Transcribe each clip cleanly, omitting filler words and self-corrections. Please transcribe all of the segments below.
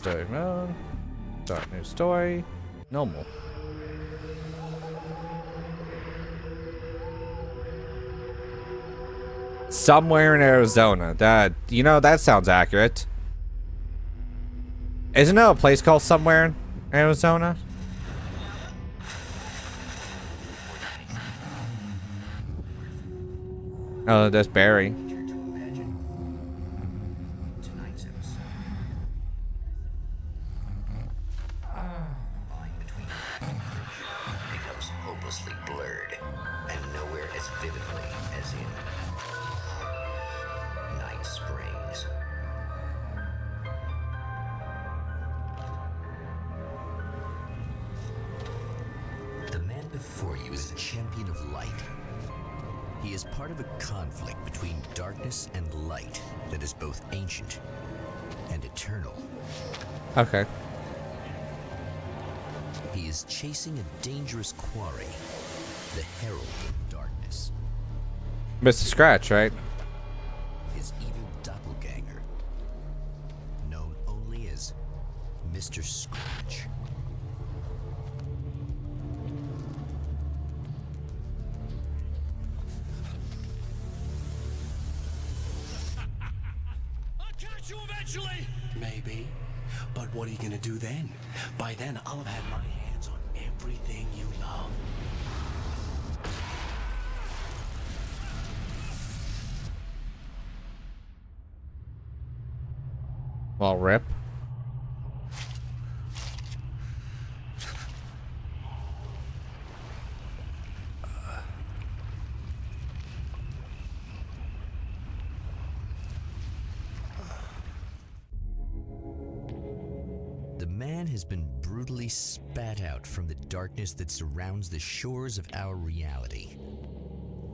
story mode. Start new story. Normal. Somewhere in Arizona. That, you know, that sounds accurate. Isn't there a place called somewhere in Arizona? Oh, that's Barry. Becomes hopelessly blurred, and nowhere as vividly as in Night Springs. The man before you is a champion of light. He is part of a conflict between darkness and light that is both ancient and eternal. Okay. He is chasing a dangerous quarry, the Herald of Darkness. Mr. Scratch, right? His evil doppelganger, known only as Mr. Scratch. I'll catch you eventually! Maybe. But what are you gonna do then? By then, I'll have had my hands on everything you love. Well, rip. The man has been brutally spat out from the darkness that surrounds the shores of our reality.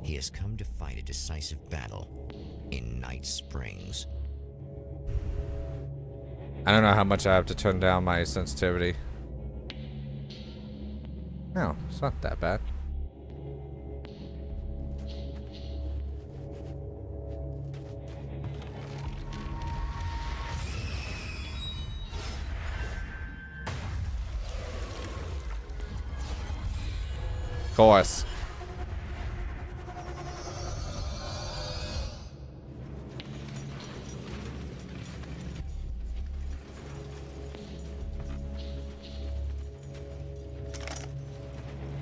He has come to fight a decisive battle in Night Springs. I don't know how much I have to turn down my sensitivity. No, it's not that bad. Of course.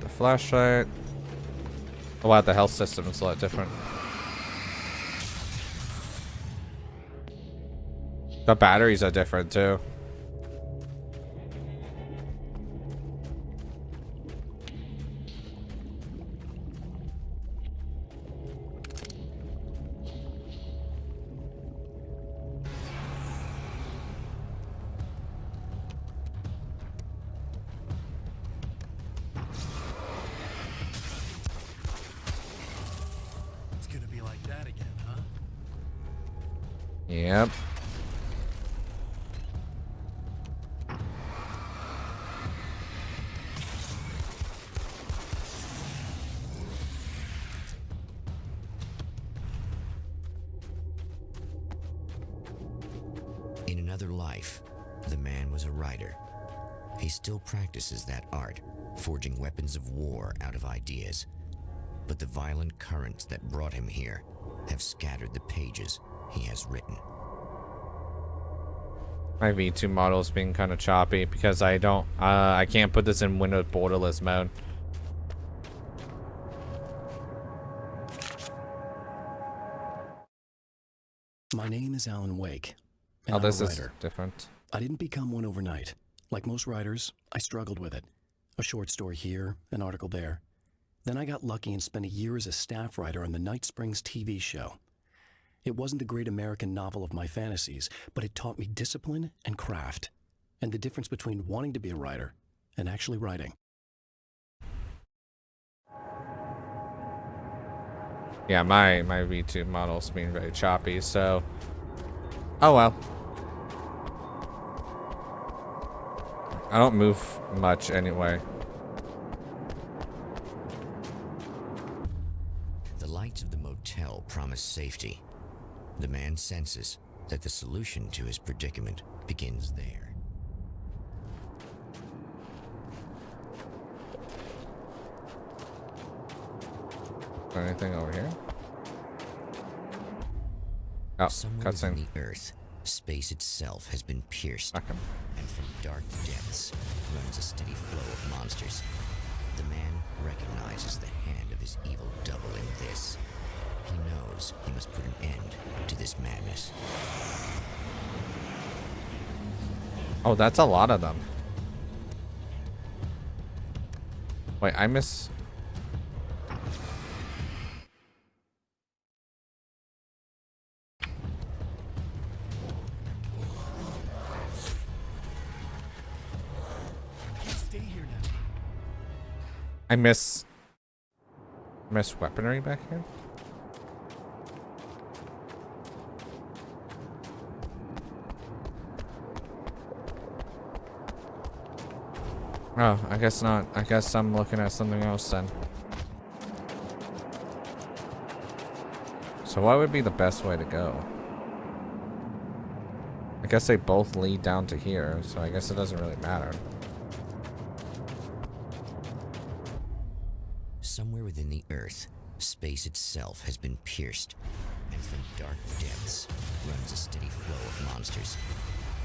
The flashlight. Oh wow, the health system is a lot different. The batteries are different too. It's gonna be like that again, huh? Yep. In another life, the man was a writer. He still practices that art, forging weapons of war out of ideas. But the violent currents that brought him here have scattered the pages he has written. My V2 model is being kind of choppy because I can't put this in Windows borderless mode. My name is Alan Wake, and Oh, I'm this a is writer. different. I didn't become one overnight. Like most writers, I struggled with it. A short story here, an article there. Then I got lucky and spent a year as a staff writer on the Night Springs TV show. It wasn't a great American novel of my fantasies, but it taught me discipline and craft, and the difference between wanting to be a writer and actually writing. Yeah, my V2 model's being very choppy, so oh well. I don't move much anyway. The lights of the motel promise safety. The man senses that the solution to his predicament begins there. Anything over here? Oh, Somewhere cutscene. within the Earth, space itself has been pierced, Okay. and from dark depths runs a steady flow of monsters. The man recognizes the hand of his evil double in this. He knows he must put an end to this madness. Oh, that's a lot of them. Wait, I miss... Stay here now. I miss weaponry back here. Oh, I guess not. I guess I'm looking at something else then. So what would be the best way to go? I guess they both lead down to here, so I guess it doesn't really matter. Somewhere within the Earth, space itself has been pierced, and from dark depths runs a steady flow of monsters.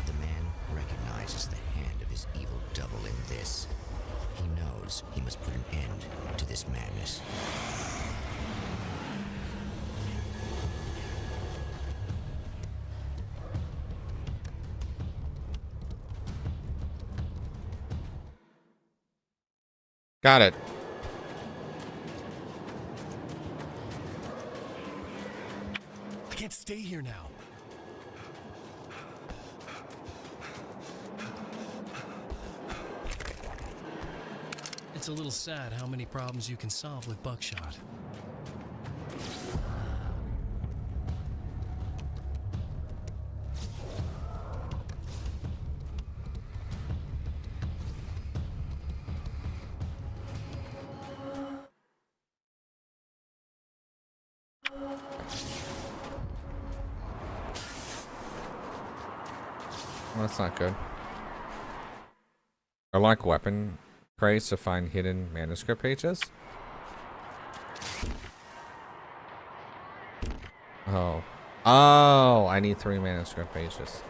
The man recognizes the hand of his evil double in this. He knows he must put an end to this madness. Got it. I can't stay here now. It's a little sad how many problems you can solve with buckshot. Well, that's not good. I like weapon crates to find hidden manuscript pages. Oh. Oh, I need 3 manuscript pages.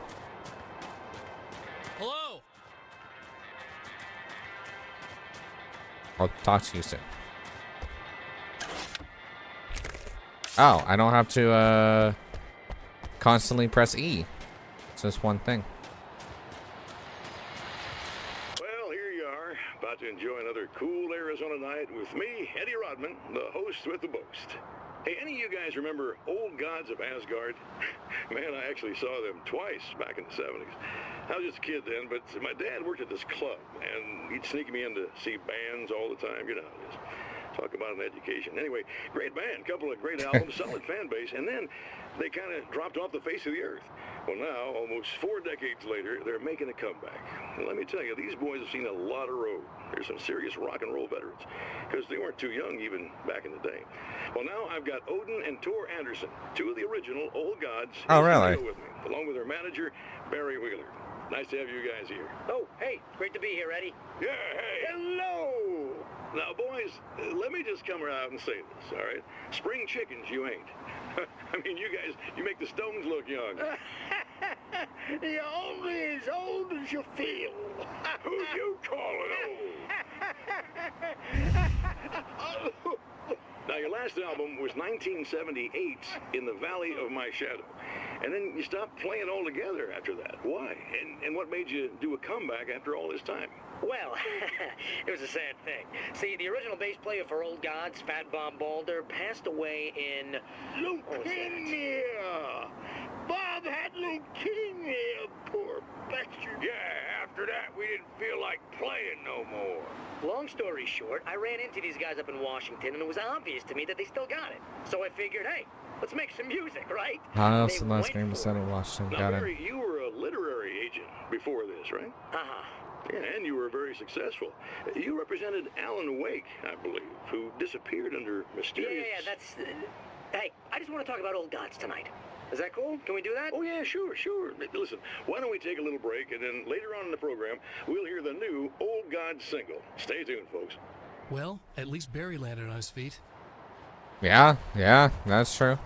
Hello? I'll talk to you soon. Oh, I don't have to constantly press E. It's just one thing. Well, here you are, about to enjoy another cool Arizona night with me, Eddie Rodman, the host with the boast. Hey, any of you guys remember Old Gods of Asgard? Man, I actually saw them twice back in the 70s. I was just a kid then, but my dad worked at this club, and he'd sneak me in to see bands all the time. You know how it is. Talk about an education. Anyway, great band, couple of great albums, solid fan base, and then they kind of dropped off the face of the earth. Well, now, almost 4 decades later, they're making a comeback. And let me tell you, these boys have seen a lot of road. They're some serious rock and roll veterans, because they weren't too young even back in the day. Well, now I've got Odin and Tor Anderson, 2 of the original Old Gods, Oh, in the really? studio with me, along with their manager, Barry Wheeler. Nice to have you guys here. Oh, hey, great to be here, Eddie. Yeah, hey. Hello. Now, boys, let me just come out and say this, all right? Spring chickens, you ain't. I mean, you guys, you make the Stones look young. You're only as old as you feel. Who you calling old? Now, your last album was 1978, In the Valley of My Shadow. And then you stopped playing altogether after that. Why? And what made you do a comeback after all this time? Well, it was a sad thing. See, the original bass player for Old Gods, Fat Bob Balder, passed away in... Leukemia! Bob had leukemia, poor bastard. Yeah, after that, we didn't feel like playing no more. Long story short, I ran into these guys up in Washington, and it was obvious to me that they still got it. So I figured, hey, let's make some music, right? How else They the last went game was for set it. in Washington? Now, Got it. Barry, you were a literary agent before this, right? Uh-huh. Yeah, and you were very successful. You represented Alan Wake, I believe, who disappeared under mysterious... Yeah, that's... hey, I just want to talk about Old Gods tonight. Is that cool? Can we do that? Oh, yeah, sure. Listen, why don't we take a little break, and then later on in the program, we'll hear the new Old God single. Stay tuned, folks. Well, at least Barry landed on his feet. Yeah, yeah, that's true.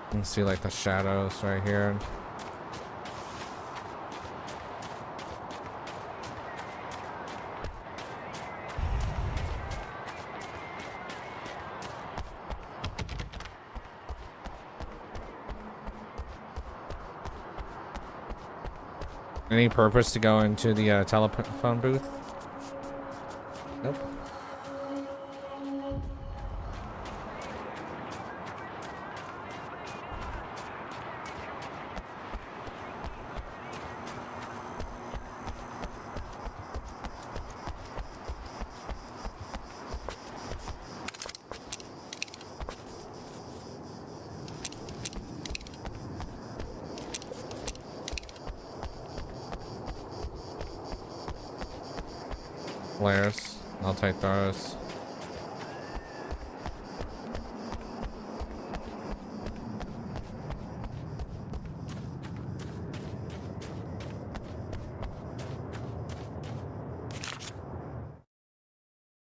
You can see like the shadows right here. Any purpose to go into the telephone booth? Nope. Flares. I'll take those.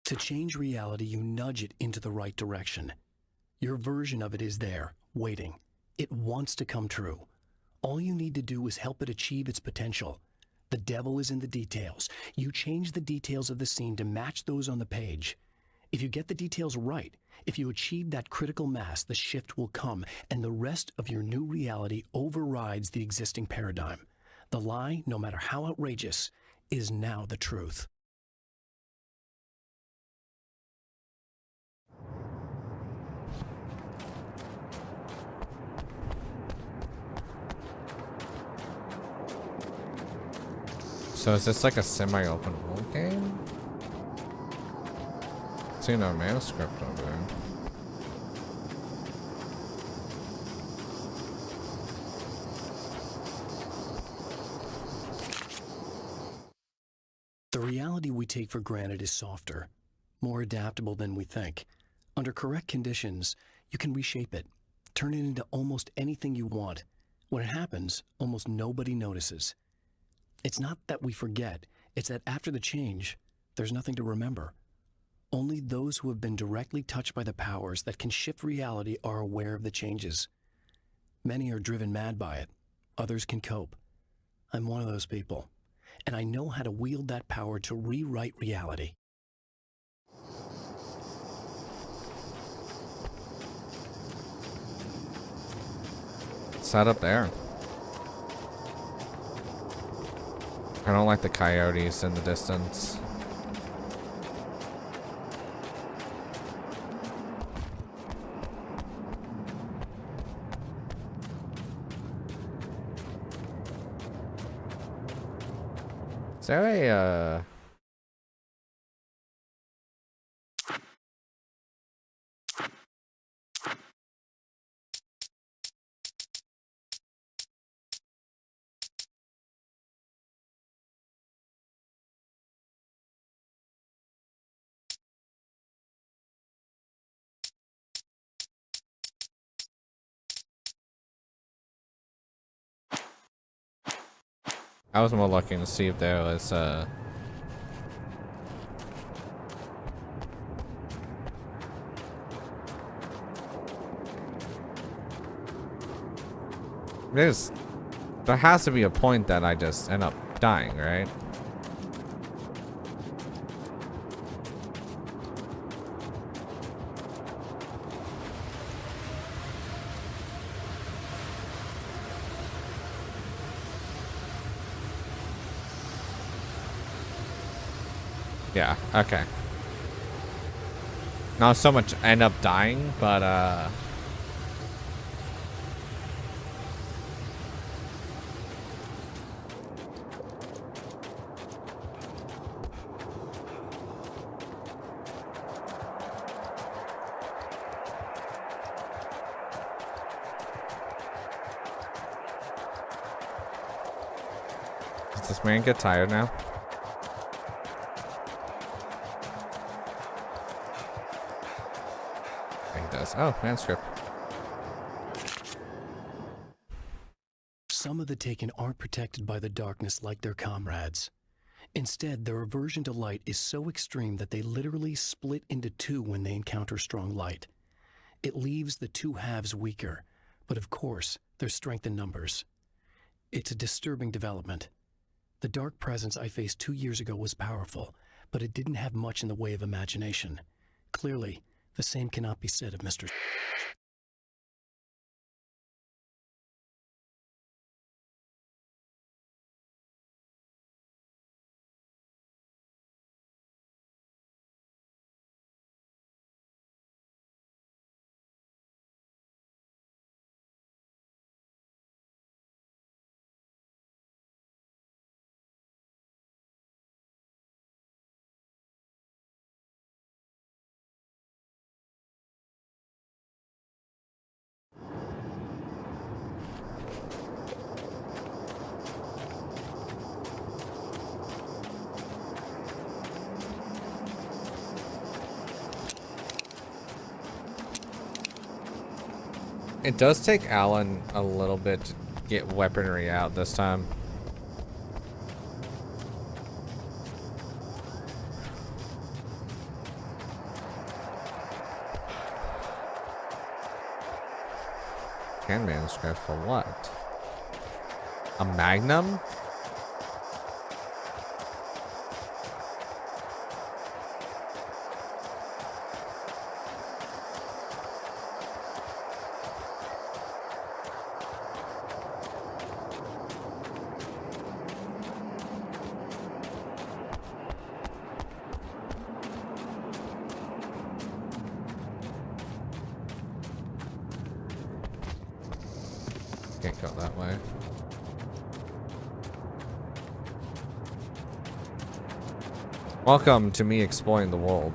To change reality, you nudge it into the right direction. Your version of it is there, waiting. It wants to come true. All you need to do is help it achieve its potential. The devil is in the details. You change the details of the scene to match those on the page. If you get the details right, if you achieve that critical mass, the shift will come, and the rest of your new reality overrides the existing paradigm. The lie, no matter how outrageous, is now the truth. So is this like a semi-open world game? See no manuscript over there. The reality we take for granted is softer, more adaptable than we think. Under correct conditions, you can reshape it, turn it into almost anything you want. When it happens, almost nobody notices. It's not that we forget, it's that after the change, there's nothing to remember. Only those who have been directly touched by the powers that can shift reality are aware of the changes. Many are driven mad by it, others can cope. I'm one of those people, and I know how to wield that power to rewrite reality. What's that up there? I don't like the coyotes in the distance. Is there a I was more looking to see if there was there has to be a point that I just end up dying, right? Yeah, okay. Not so much end up dying, but does this man get tired now? Yeah, he does. Oh, manuscript. some of the Taken aren't protected by the darkness like their comrades. Instead, their aversion to light is so extreme that they literally split into two when they encounter strong light. It leaves the two halves weaker, but of course, there's strength in numbers. It's a disturbing development. The dark presence I faced 2 years ago was powerful, but it didn't have much in the way of imagination. Clearly, the same cannot be said of Mr. It does take Alan a little bit to get weaponry out this time. Can manuscript for what? A magnum? Can't go that way. Welcome to me exploring the world.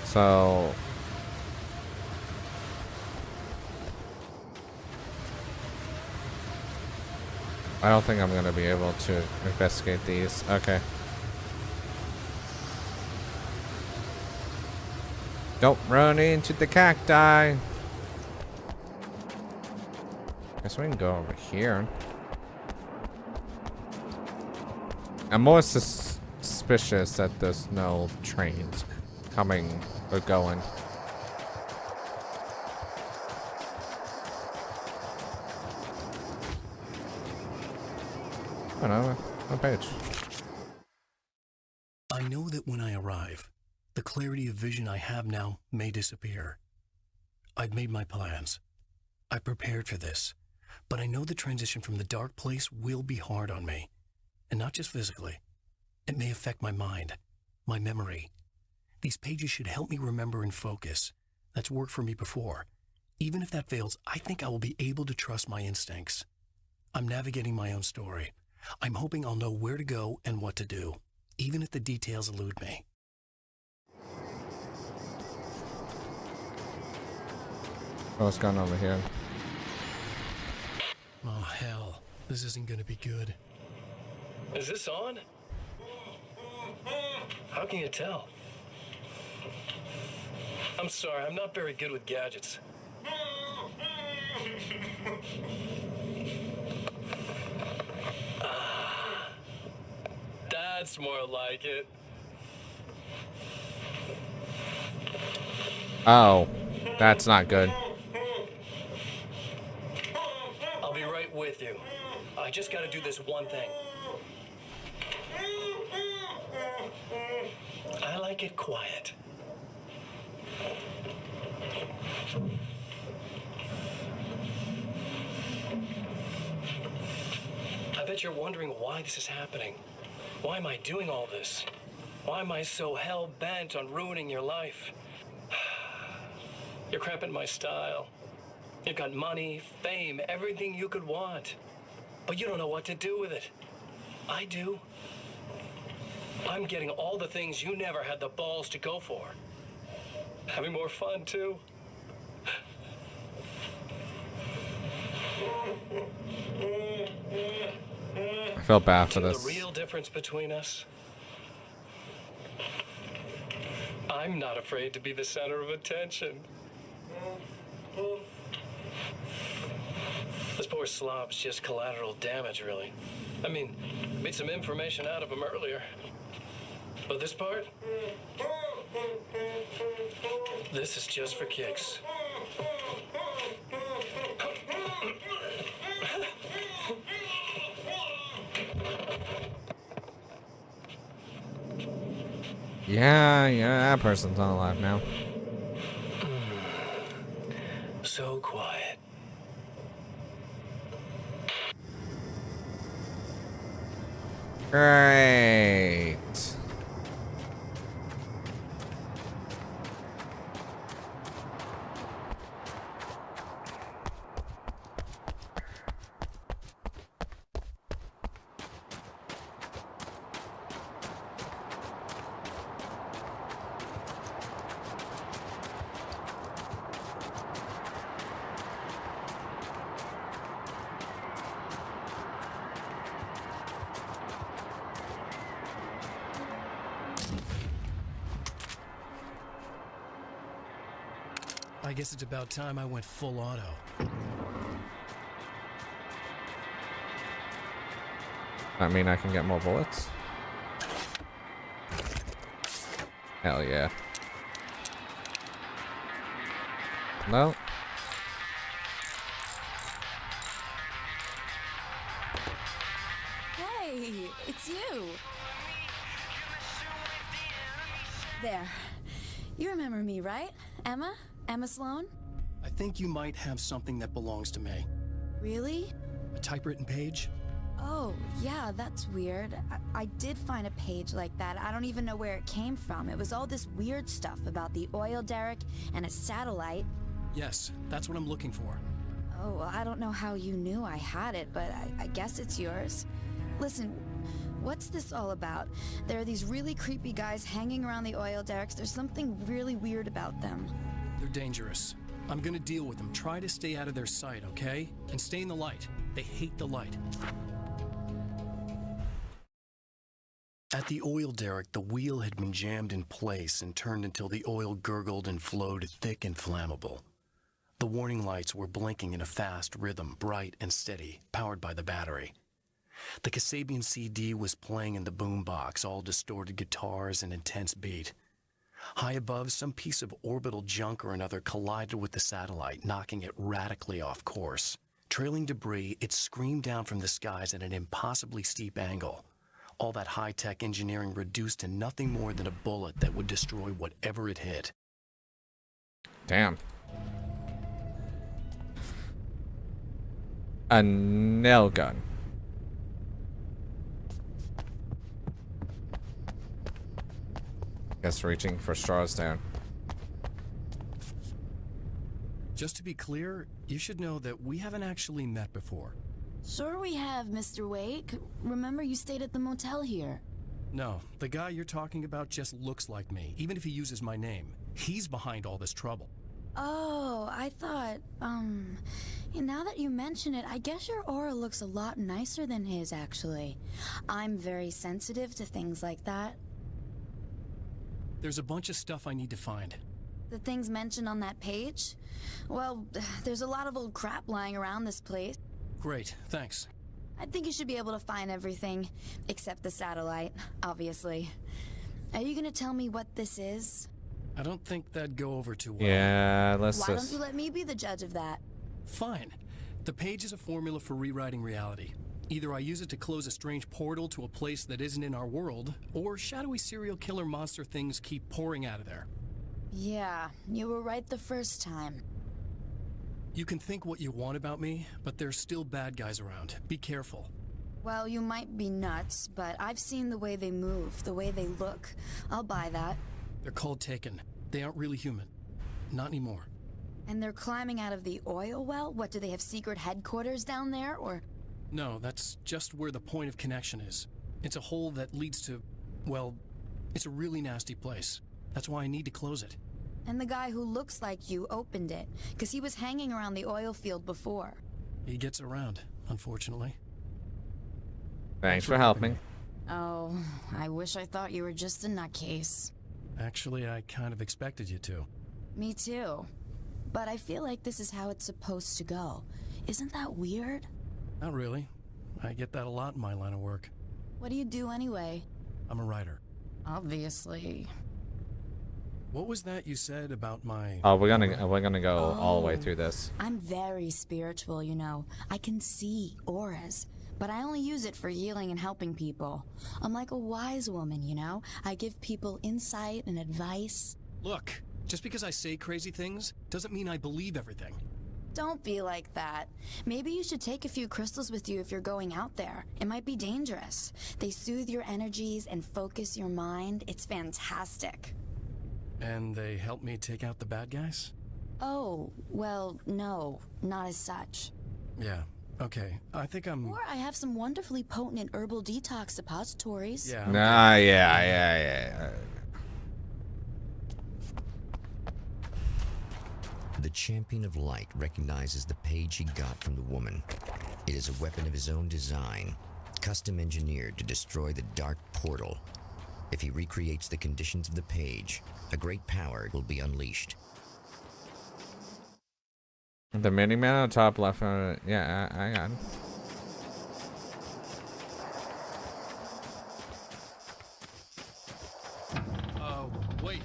So I don't think I'm gonna be able to investigate these. Okay. Don't run into the cacti. Guess we can go over here. I'm more suspicious that there's no trains coming or going. Oh no, no page. I know that when I arrive, the clarity of vision I have now may disappear. I've made my plans. I prepared for this, but I know the transition from the dark place will be hard on me, and not just physically. It may affect my mind, my memory. These pages should help me remember and focus. That's worked for me before. Even if that fails, I think I will be able to trust my instincts. I'm navigating my own story. I'm hoping I'll know where to go and what to do, even if the details elude me. What's going on over here? Oh, hell. This isn't gonna be good. Is this on? How can you tell? I'm sorry, I'm not very good with gadgets. That's more like it. Oh, that's not good. I'll be right with you. I just gotta do this one thing. I like it quiet. I bet you're wondering why this is happening. Why am I doing all this? Why am I so hell-bent on ruining your life? You're cramping my style. You've got money, fame, everything you could want. But you don't know what to do with it. I do. I'm getting all the things you never had the balls to go for. Having more fun, too. I felt bad for You know this. the real difference between us? I'm not afraid to be the center of attention. This poor slob's just collateral damage, really. I mean, made some information out of him earlier. But this part? This is just for kicks. Yeah, that person's not alive now. So quiet. Great. I guess it's about time I went full auto. I mean, I can get more bullets. Hell yeah. No. Hey, it's you. There. You remember me, right? Emma? Emma Sloan? I think you might have something that belongs to me. Really? A typewritten page? Oh, yeah, that's weird. I did find a page like that. I don't even know where it came from. It was all this weird stuff about the oil derrick and a satellite. Yes, that's what I'm looking for. Oh, I don't know how you knew I had it, but I guess it's yours. Listen, what's this all about? There are these really creepy guys hanging around the oil derricks. There's something really weird about them. They're dangerous. I'm gonna deal with them. Try to stay out of their sight, okay? And stay in the light. They hate the light. At the oil derrick, the wheel had been jammed in place and turned until the oil gurgled and flowed thick and flammable. The warning lights were blinking in a fast rhythm, bright and steady, powered by the battery. The Kasabian CD was playing in the boombox, all distorted guitars and intense beat. High above, some piece of orbital junk or another collided with the satellite, knocking it radically off course. Trailing debris, it screamed down from the skies at an impossibly steep angle. All that high-tech engineering reduced to nothing more than a bullet that would destroy whatever it hit. Damn. A nail gun. Guess reaching for straws down. Just to be clear, you should know that we haven't actually met before. Sure we have, Mr. Wake. Remember you stayed at the motel here. No, the guy you're talking about just looks like me, even if he uses my name. He's behind all this trouble. Oh, I thought, now that you mention it, I guess your aura looks a lot nicer than his, actually. I'm very sensitive to things like that. There's a bunch of stuff I need to find. The things mentioned on that page? Well, there's a lot of old crap lying around this place. Great, thanks. I think you should be able to find everything, except the satellite, obviously. Are you gonna tell me what this is? I don't think that'd go over too well. Yeah, let's Why just... don't you let me be the judge of that? Fine. The page is a formula for rewriting reality. Either I use it to close a strange portal to a place that isn't in our world, or shadowy serial killer monster things keep pouring out of there. Yeah, you were right the first time. You can think what you want about me, but there's still bad guys around. Be careful. Well, you might be nuts, but I've seen the way they move, the way they look. I'll buy that. They're called Taken. They aren't really human. Not anymore. And they're climbing out of the oil well? What, do they have secret headquarters down there, or...? No, that's just where the point of connection is. It's a hole that leads to... Well, it's a really nasty place. That's why I need to close it. And the guy who looks like you opened it, because he was hanging around the oil field before. He gets around, unfortunately. Thanks for helping. Oh, I wish I thought you were just a nutcase. Actually, I kind of expected you to. Me too. But I feel like this is how it's supposed to go. Isn't that weird? Not really. I get that a lot in my line of work. What do you do anyway? I'm a writer. Obviously. What was that you said about my... Oh, we're gonna go all the way through this. I'm very spiritual, you know. I can see auras, but I only use it for healing and helping people. I'm like a wise woman, you know? I give people insight and advice. Look, just because I say crazy things doesn't mean I believe everything. Don't be like that. Maybe you should take a few crystals with you if you're going out there. It might be dangerous. They soothe your energies and focus your mind. It's fantastic. And they help me take out the bad guys? Oh, well, no, not as such. Yeah, okay. I think I'm... Or I have some wonderfully potent and herbal detox suppositories. Yeah. Nah, yeah. The Champion of Light recognizes the page he got from the woman. It is a weapon of his own design, custom engineered to destroy the dark portal. If he recreates the conditions of the page, a great power will be unleashed. The mini man on the top left. Yeah, I got him. Wait.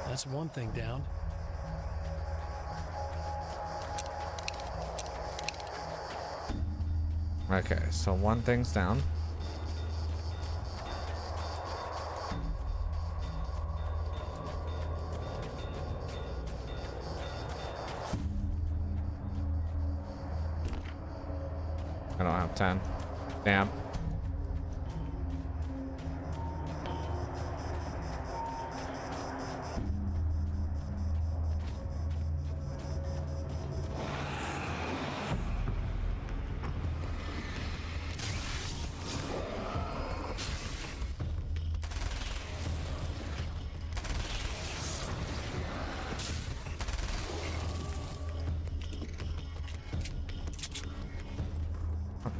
That's one thing down. Okay, so one thing's down. I don't have 10. Damn.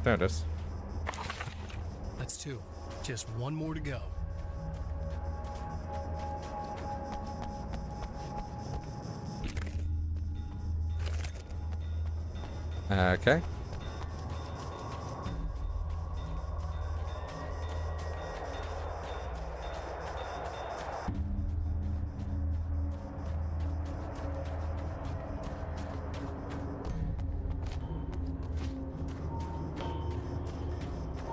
There it is. That's two. Just one more to go. Okay.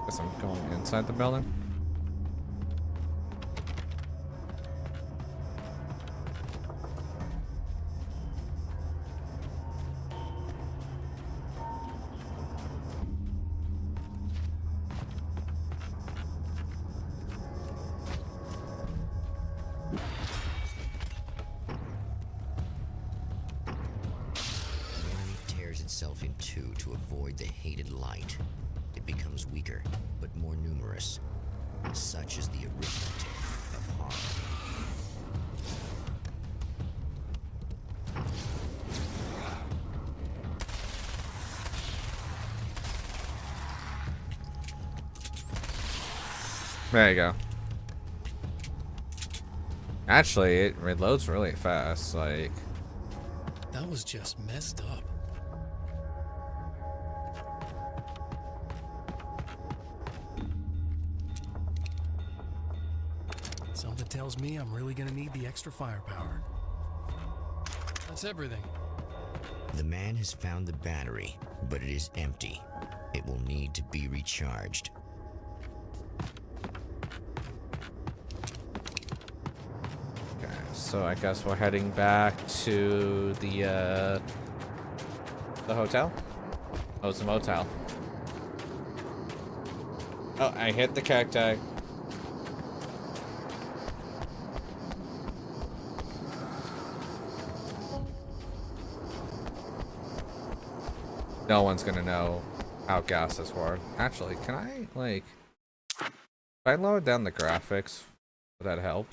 Guess I'm going inside the building. Itself in two to avoid the hated light. It becomes weaker, but more numerous. Such is the arithmetic of harm. There you go. Actually, it reloads really fast, like... That was just messed up. Something tells me I'm really gonna need the extra firepower. That's everything. The man has found the battery, but it is empty. It will need to be recharged. Okay, So I guess we're heading back to the hotel? Oh, it's a motel. Oh, I hit the cacti. No one's gonna know how gases work. Actually, can I, like... If I lower down the graphics, would that help?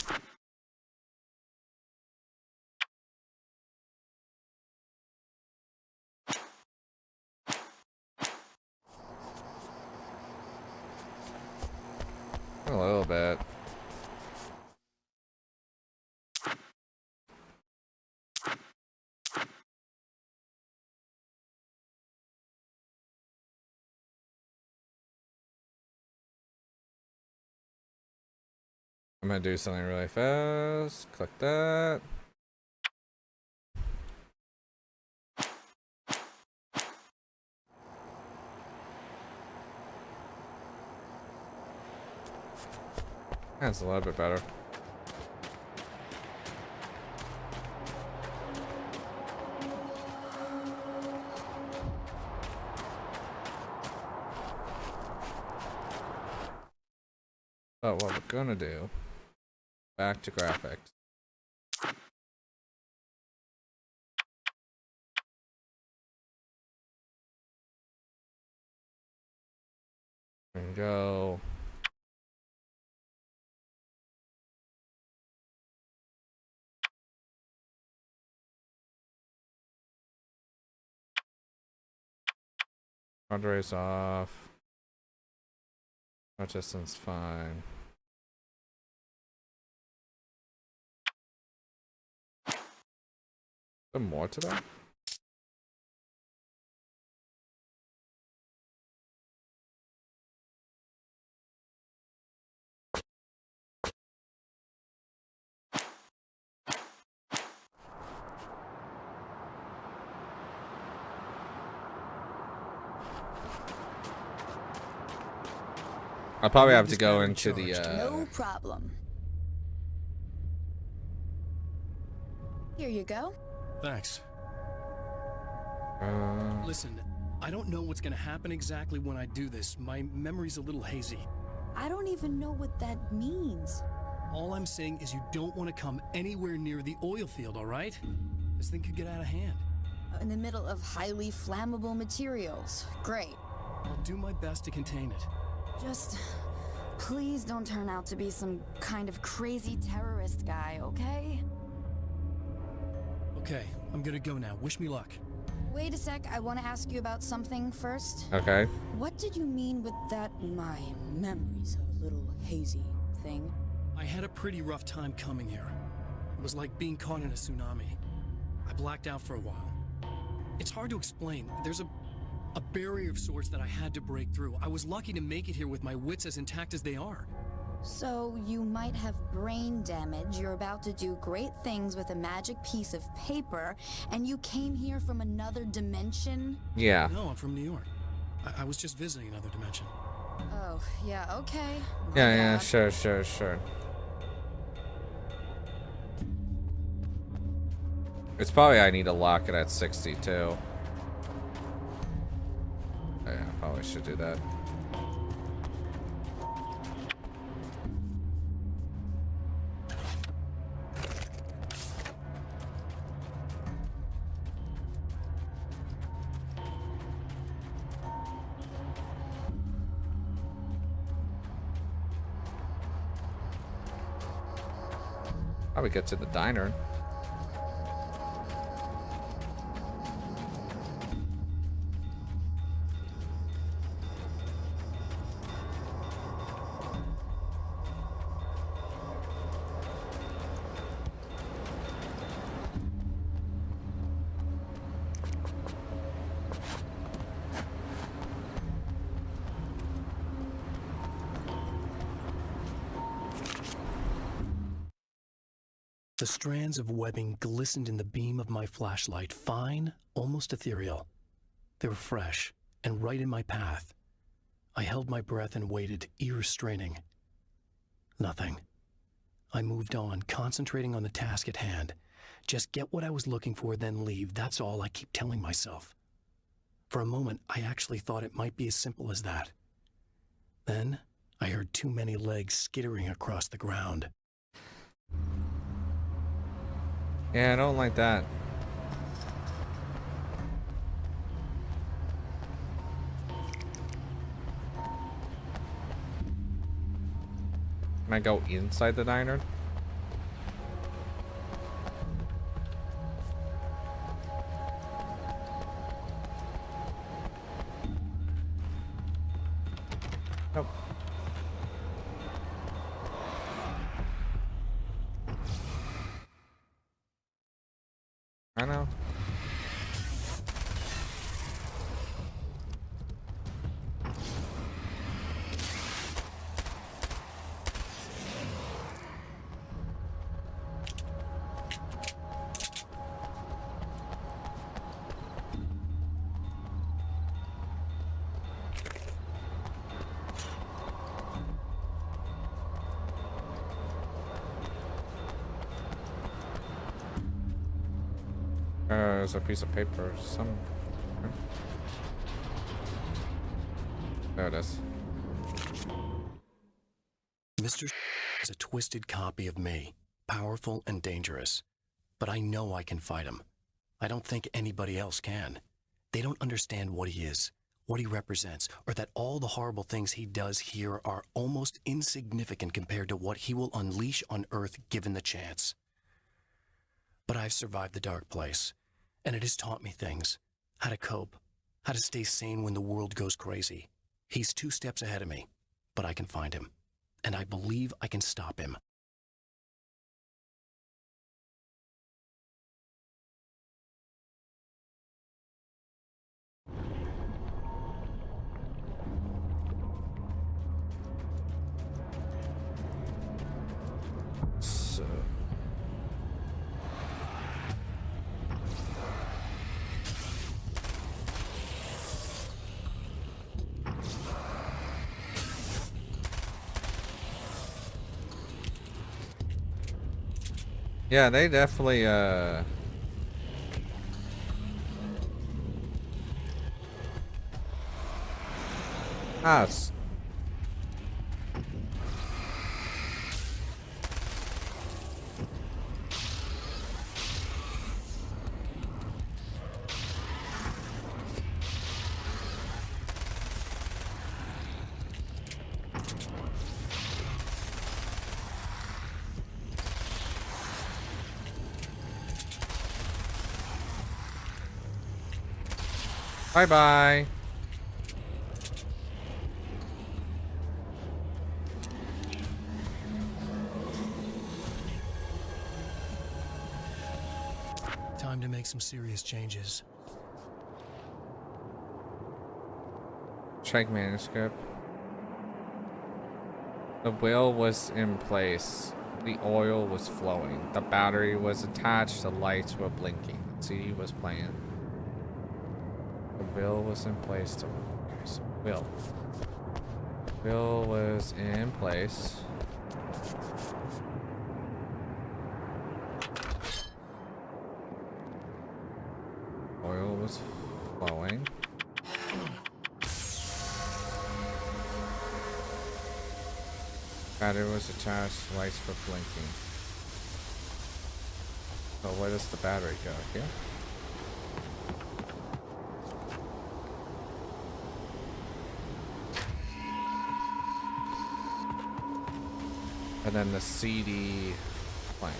A little bit. I'm gonna do something really fast. Click that. That's a little bit better. But what we're gonna do, back to graphics. And go. Contrast off. Watch distance fine. Is there more to that? I'll probably have to go into the No problem. Here you go. Thanks. Listen, I don't know what's gonna happen exactly when I do this. My memory's a little hazy. I don't even know what that means. All I'm saying is you don't want to come anywhere near the oil field, all right? This thing could get out of hand. In the middle of highly flammable materials. Great. I'll do my best to contain it. Just please don't turn out to be some kind of crazy terrorist guy, okay? Okay, I'm gonna go now. Wish me luck. Wait a sec, I want to ask you about something first. Okay. What did you mean with that my memory's a little hazy thing? I had a pretty rough time coming here. It was like being caught in a tsunami. I blacked out for a while. It's hard to explain. There's a barrier of sorts that I had to break through. I was lucky to make it here with my wits as intact as they are. So you might have brain damage, you're about to do great things with a magic piece of paper, and you came here from another dimension? Yeah. No, I'm from New York. I was just visiting another dimension. Oh, yeah, okay. Yeah, sure. It's probably I need to lock it at 62. Oh, yeah, I probably should do that. Probably get to the diner. The strands of webbing glistened in the beam of my flashlight, fine, almost ethereal. They were fresh and right in my path. I held my breath and waited, ears straining. Nothing. I moved on, concentrating on the task at hand. Just get what I was looking for, then leave. That's all I keep telling myself. For a moment, I actually thought it might be as simple as that. Then, I heard too many legs skittering across the ground. Yeah, I don't like that. Can I go inside the diner? Nope. I know. There's a piece of paper. There it is. Mr. is a twisted copy of me, powerful and dangerous. But I know I can fight him. I don't think anybody else can. They don't understand what he is, what he represents, or that all the horrible things he does here are almost insignificant compared to what he will unleash on Earth given the chance. But I've survived the dark place, and it has taught me things. How to cope, how to stay sane when the world goes crazy. He's 2 steps ahead of me, but I can find him. And I believe I can stop him. So. Yeah, they definitely it's bye-bye. Time to make some serious changes. Check manuscript. The wheel was in place. The oil was flowing. The battery was attached. The lights were blinking. The CD was playing. The wheel was in place. Okay, so wheel. Wheel was in place. Oil was flowing. Battery was attached, lights were blinking. So where does the battery go? Here? And then the CD playing.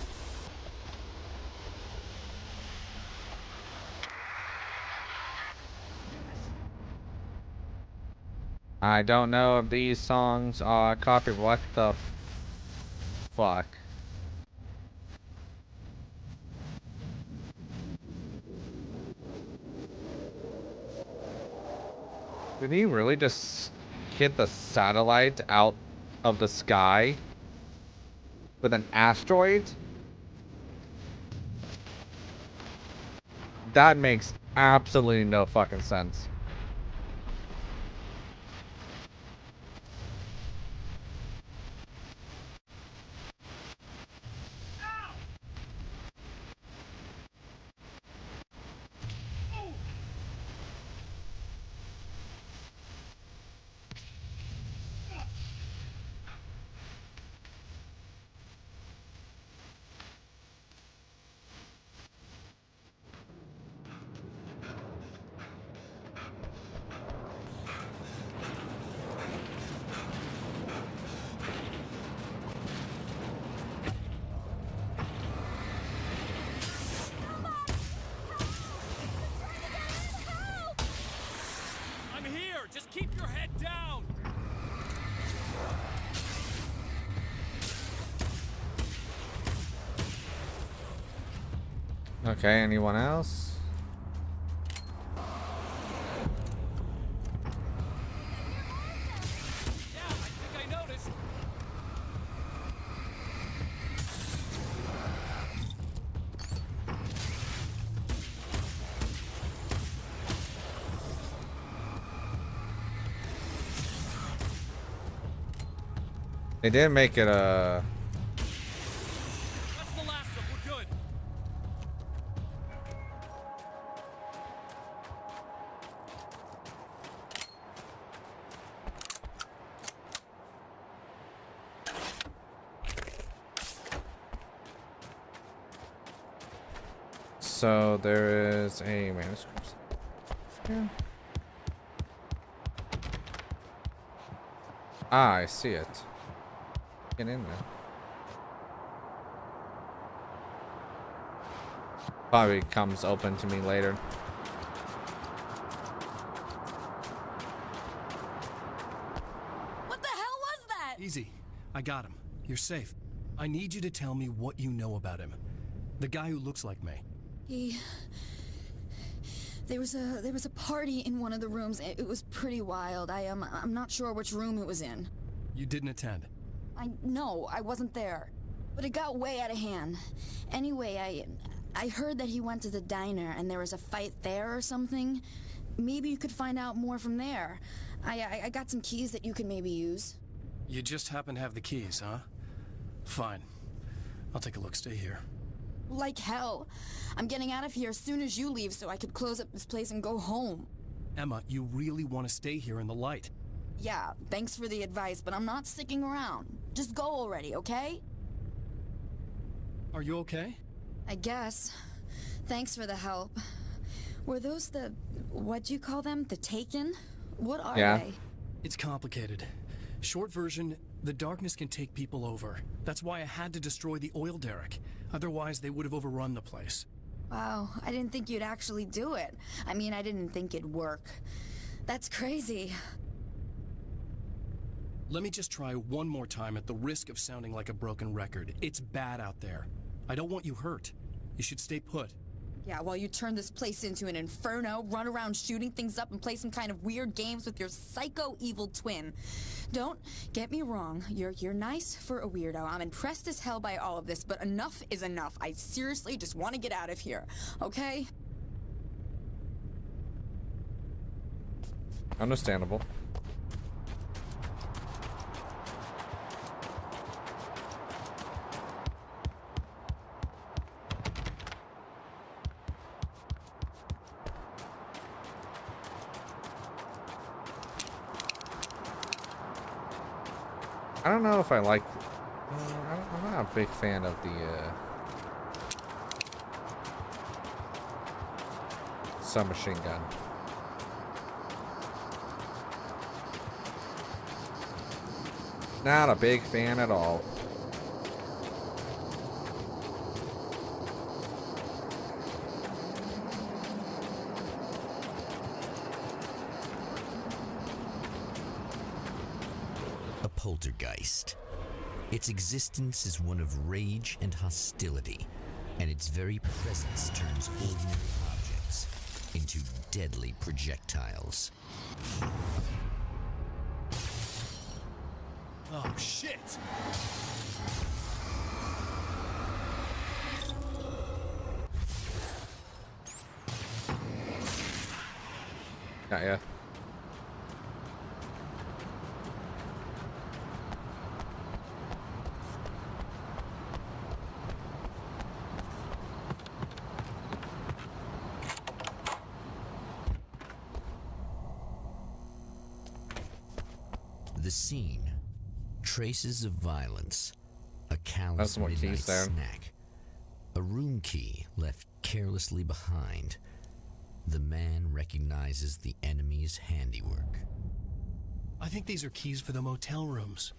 I don't know if these songs are copy. What the fuck? Did he really just hit the satellite out of the sky with an asteroid? That makes absolutely no fucking sense. Just keep your head down. Okay, anyone else? Yeah, I think I noticed. They did make it a. That's the last of them. We're good. So there is a manuscript. Yeah. Ah, I see it. Get in there. Probably comes open to me later. What the hell was that? Easy. I got him. You're safe. I need you to tell me what you know about him. The guy who looks like me. There was a party in one of the rooms. It was pretty wild. I'm not sure which room it was in. You didn't attend. No, I wasn't there. But it got way out of hand. Anyway, I heard that he went to the diner and there was a fight there or something. Maybe you could find out more from there. I got some keys that you could maybe use. You just happen to have the keys, huh? Fine. I'll take a look. Stay here. Like hell. I'm getting out of here as soon as you leave so I could close up this place and go home. Emma, you really want to stay here in the light? Yeah, thanks for the advice, but I'm not sticking around. Just go already, okay? Are you okay? I guess. Thanks for the help. Were those what'd you call them? The Taken? What are they? It's complicated. Short version, the darkness can take people over. That's why I had to destroy the oil derrick. Otherwise, they would have overrun the place. Wow, I didn't think you'd actually do it. I mean, I didn't think it'd work. That's crazy. Let me just try one more time at the risk of sounding like a broken record. It's bad out there. I don't want you hurt. You should stay put. Yeah, while you turn this place into an inferno, run around shooting things up and play some kind of weird games with your psycho evil twin. Don't get me wrong, you're nice for a weirdo. I'm impressed as hell by all of this, but enough is enough. I seriously just want to get out of here, okay? Understandable. I don't know if I like. I'm not a big fan of the submachine gun. Not a big fan at all. A poltergeist. Its existence is one of rage and hostility, and its very presence turns ordinary objects into deadly projectiles. Oh, shit! Got ya. The scene. Traces of violence. A callous some more keys midnight there. snack. A room key left carelessly behind. The man recognizes the enemy's handiwork. I think these are keys for the motel rooms.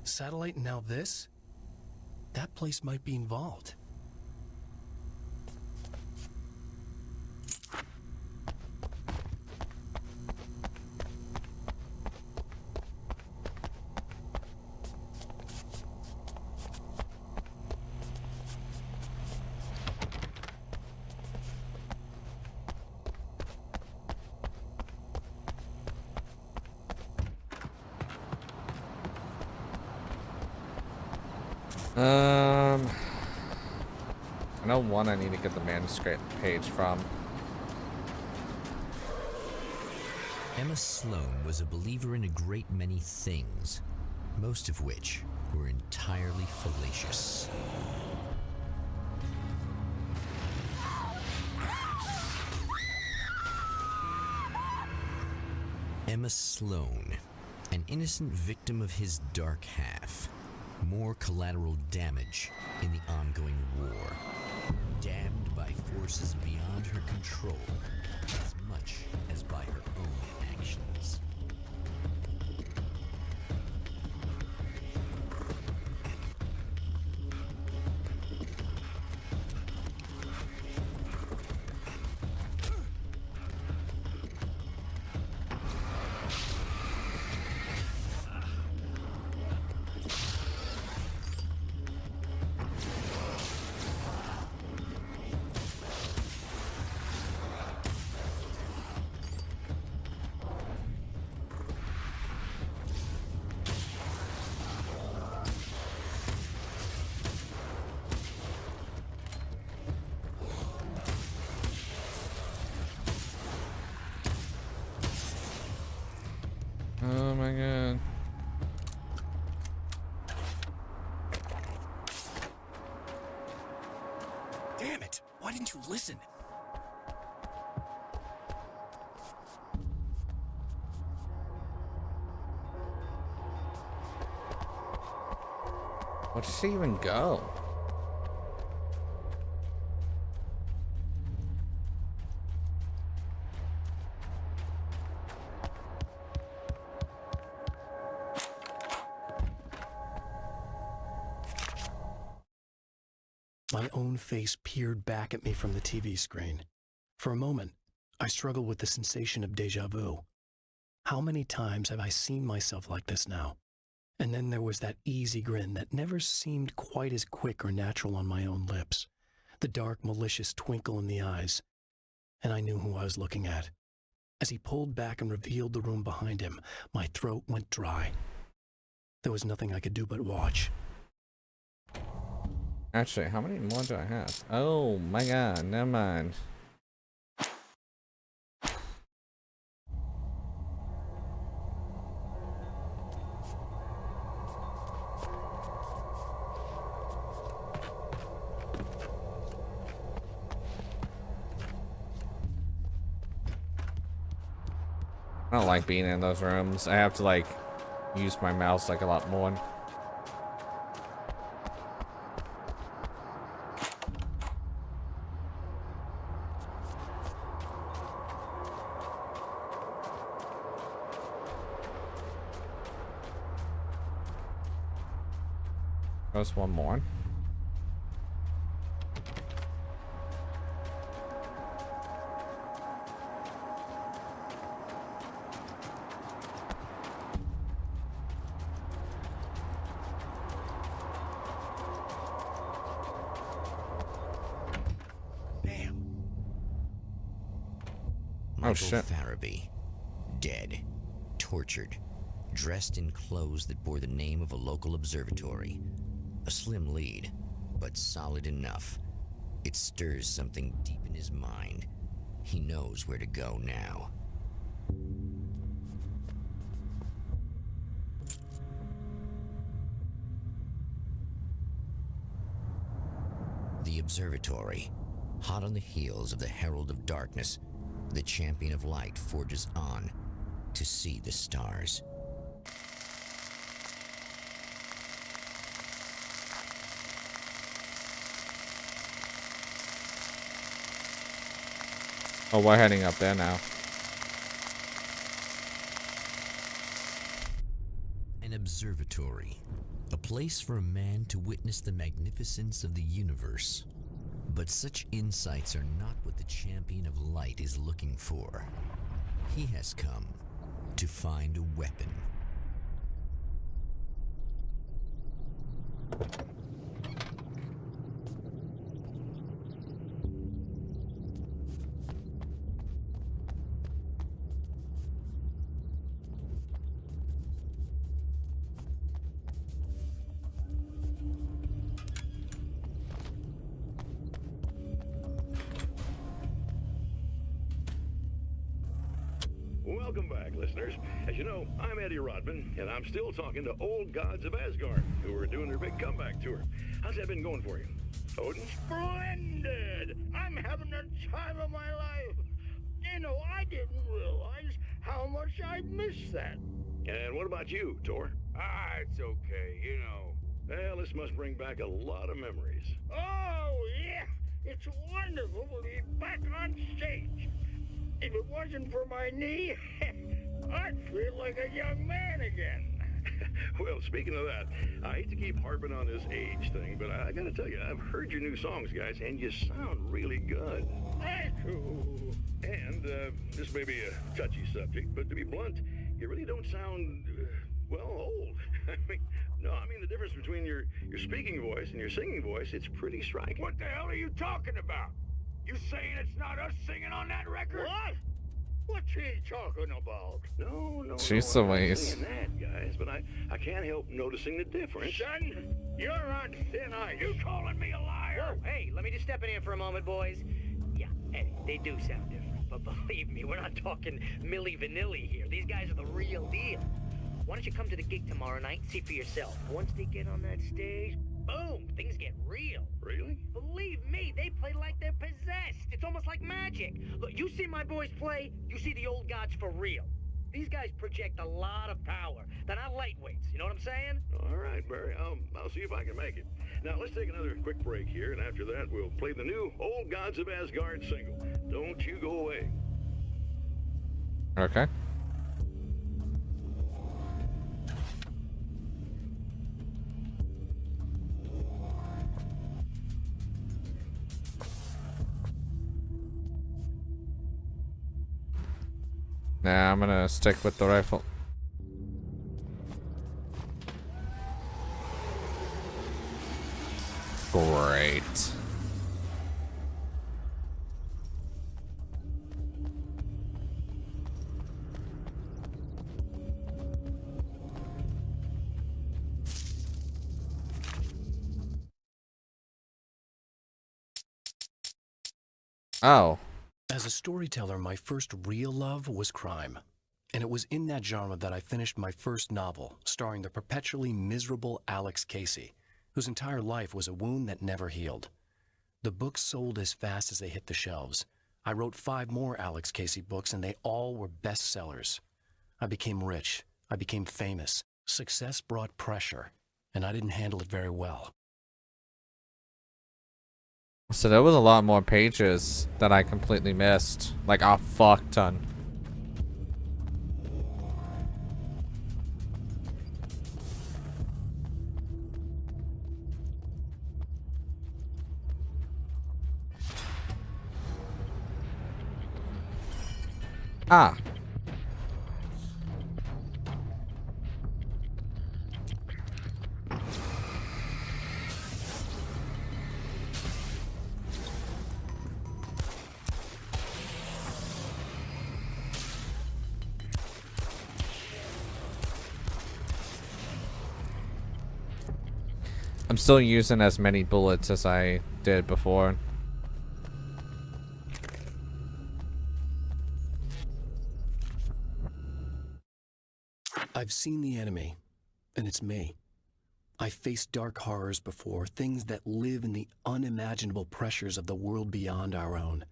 Satellite and now this? That place might be involved. I know one I need to get the manuscript page from. Emma Sloan was a believer in a great many things, most of which were entirely fallacious. Emma Sloan, an innocent victim of his dark half. More collateral damage in the ongoing war. Damned by forces beyond her control, as much as by her own actions. Oh my god. Damn it! Why didn't you listen? Where did she even go? My own face peered back at me from the TV screen. For a moment, I struggled with the sensation of déjà vu. How many times have I seen myself like this now? And then there was that easy grin that never seemed quite as quick or natural on my own lips, the dark, malicious twinkle in the eyes. And I knew who I was looking at. As he pulled back and revealed the room behind him, my throat went dry. There was nothing I could do but watch. Actually, how many more do I have? Oh my god, never mind. I don't like being in those rooms. I have to like use my mouse like a lot more. There's one more. Michael shit. Farabee, dead, tortured, dressed in clothes that bore the name of a local observatory. A slim lead, but solid enough. It stirs something deep in his mind. He knows where to go now. The observatory, hot on the heels of the Herald of Darkness, the champion of light forges on to see the stars. Oh, we're heading up there now. An observatory, a place for a man to witness the magnificence of the universe. But such insights are not what the champion of light is looking for. He has come to find a weapon. Welcome back, listeners. As you know, I'm Eddie Rodman, and I'm still talking to old gods of Asgard, who are doing their big comeback tour. How's that been going for you? Odin? Splendid! I'm having the time of my life. You know, I didn't realize how much I missed that. And what about you, Tor? It's okay, you know. Well, this must bring back a lot of memories. Oh, yeah. It's wonderful to be back on stage. If it wasn't for my knee, I'd feel like a young man again. Well, speaking of that, I hate to keep harping on this age thing, but I gotta tell you, I've heard your new songs, guys, and you sound really good. Thank you. And this may be a touchy subject, but to be blunt, you really don't sound, well, old. I mean the difference between your speaking voice and your singing voice, it's pretty striking. What the hell are you talking about? You saying it's not us singing on that record? What? What's he talking about? No. Jeez I'm not Louise. saying that, guys, but I can't help noticing the difference. Son, you're on thin ice. You calling me a liar? Whoa, hey, let me just step in here for a moment, boys. Yeah, Eddie, they do sound different, but believe me, we're not talking Milli Vanilli here. These guys are the real deal. Why don't you come to the gig tomorrow night and see for yourself? Once they get on that stage, boom, things get real. Really? Believe me, they play like they're possessed. It's almost like magic. Look, you see my boys play, you see the old gods for real. These guys project a lot of power. They're not lightweights, you know what I'm saying? All right, Barry, I'll see if I can make it. Now, let's take another quick break here, and after that, we'll play the new Old Gods of Asgard single. Don't you go away. Okay. Nah, I'm gonna stick with the rifle. Great. Oh. As a storyteller, my first real love was crime. And it was in that genre that I finished my first novel, starring the perpetually miserable Alex Casey, whose entire life was a wound that never healed. The books sold as fast as they hit the shelves. I wrote 5 more Alex Casey books, and they all were bestsellers. I became rich. I became famous. Success brought pressure, and I didn't handle it very well. So there was a lot more pages that I completely missed. Like a fuck ton. Ah. I'm still using as many bullets as I did before. I've seen the enemy, and it's me. I've faced dark horrors before, things that live in the unimaginable pressures of the world beyond our own.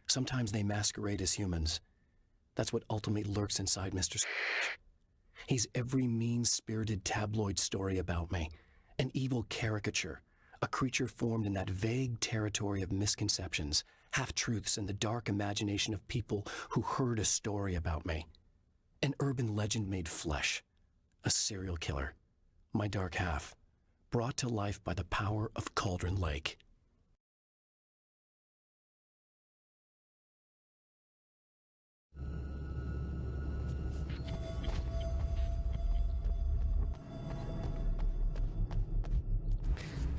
Sometimes they masquerade as humans. That's what ultimately lurks inside Mr. He's every mean-spirited tabloid story about me, an evil caricature, a creature formed in that vague territory of misconceptions, half-truths, and the dark imagination of people who heard a story about me. An urban legend made flesh, a serial killer, my dark half, brought to life by the power of Cauldron Lake.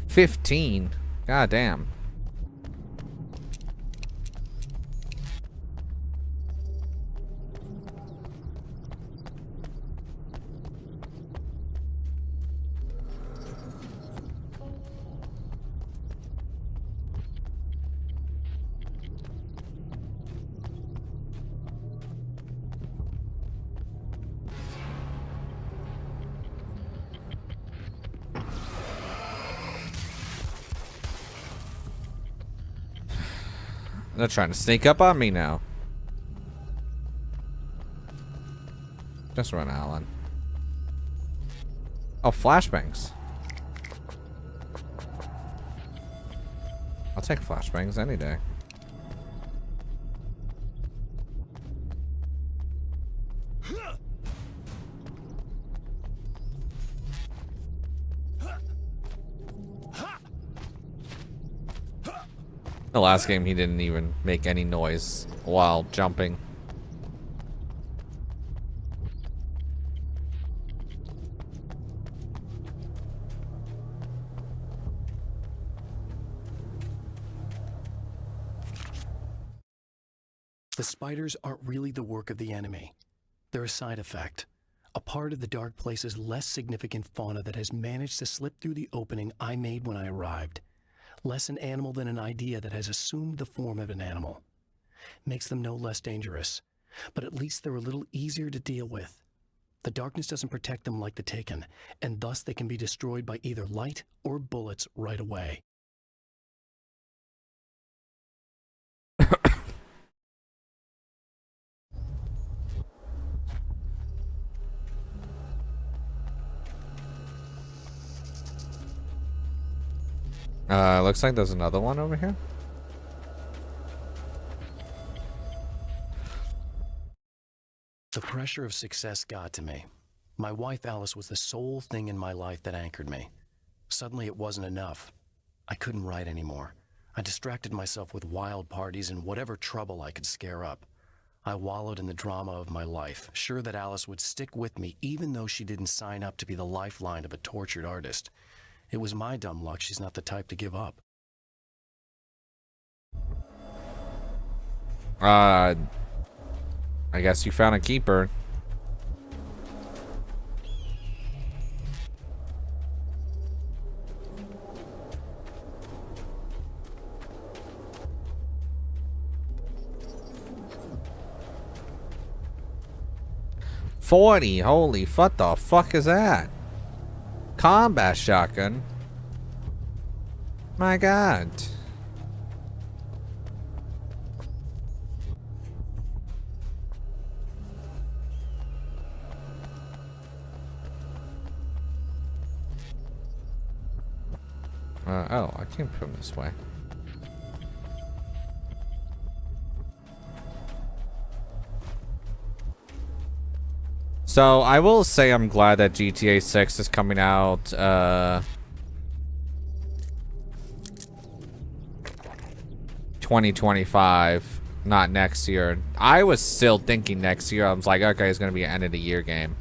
$15. God damn. They're trying to sneak up on me now. Just run, Alan. Oh, flashbangs. I'll take flashbangs any day. The last game, he didn't even make any noise while jumping. The spiders aren't really the work of the enemy. They're a side effect, a part of the Dark Place's less significant fauna that has managed to slip through the opening I made when I arrived. Less an animal than an idea that has assumed the form of an animal. Makes them no less dangerous, but at least they're a little easier to deal with. The darkness doesn't protect them like the Taken, and thus they can be destroyed by either light or bullets right away. Looks like there's another one over here. The pressure of success got to me. My wife Alice was the sole thing in my life that anchored me. Suddenly it wasn't enough. I couldn't write anymore. I distracted myself with wild parties and whatever trouble I could scare up. I wallowed in the drama of my life, sure that Alice would stick with me even though she didn't sign up to be the lifeline of a tortured artist. It was my dumb luck she's not the type to give up. I guess you found a keeper. $40. Holy, what the fuck is that? Combat shotgun. My God. Oh, I came from this way. So I will say I'm glad that GTA 6 is coming out 2025, not next year. I was still thinking next year. I was like, okay, it's gonna be an end of the year game.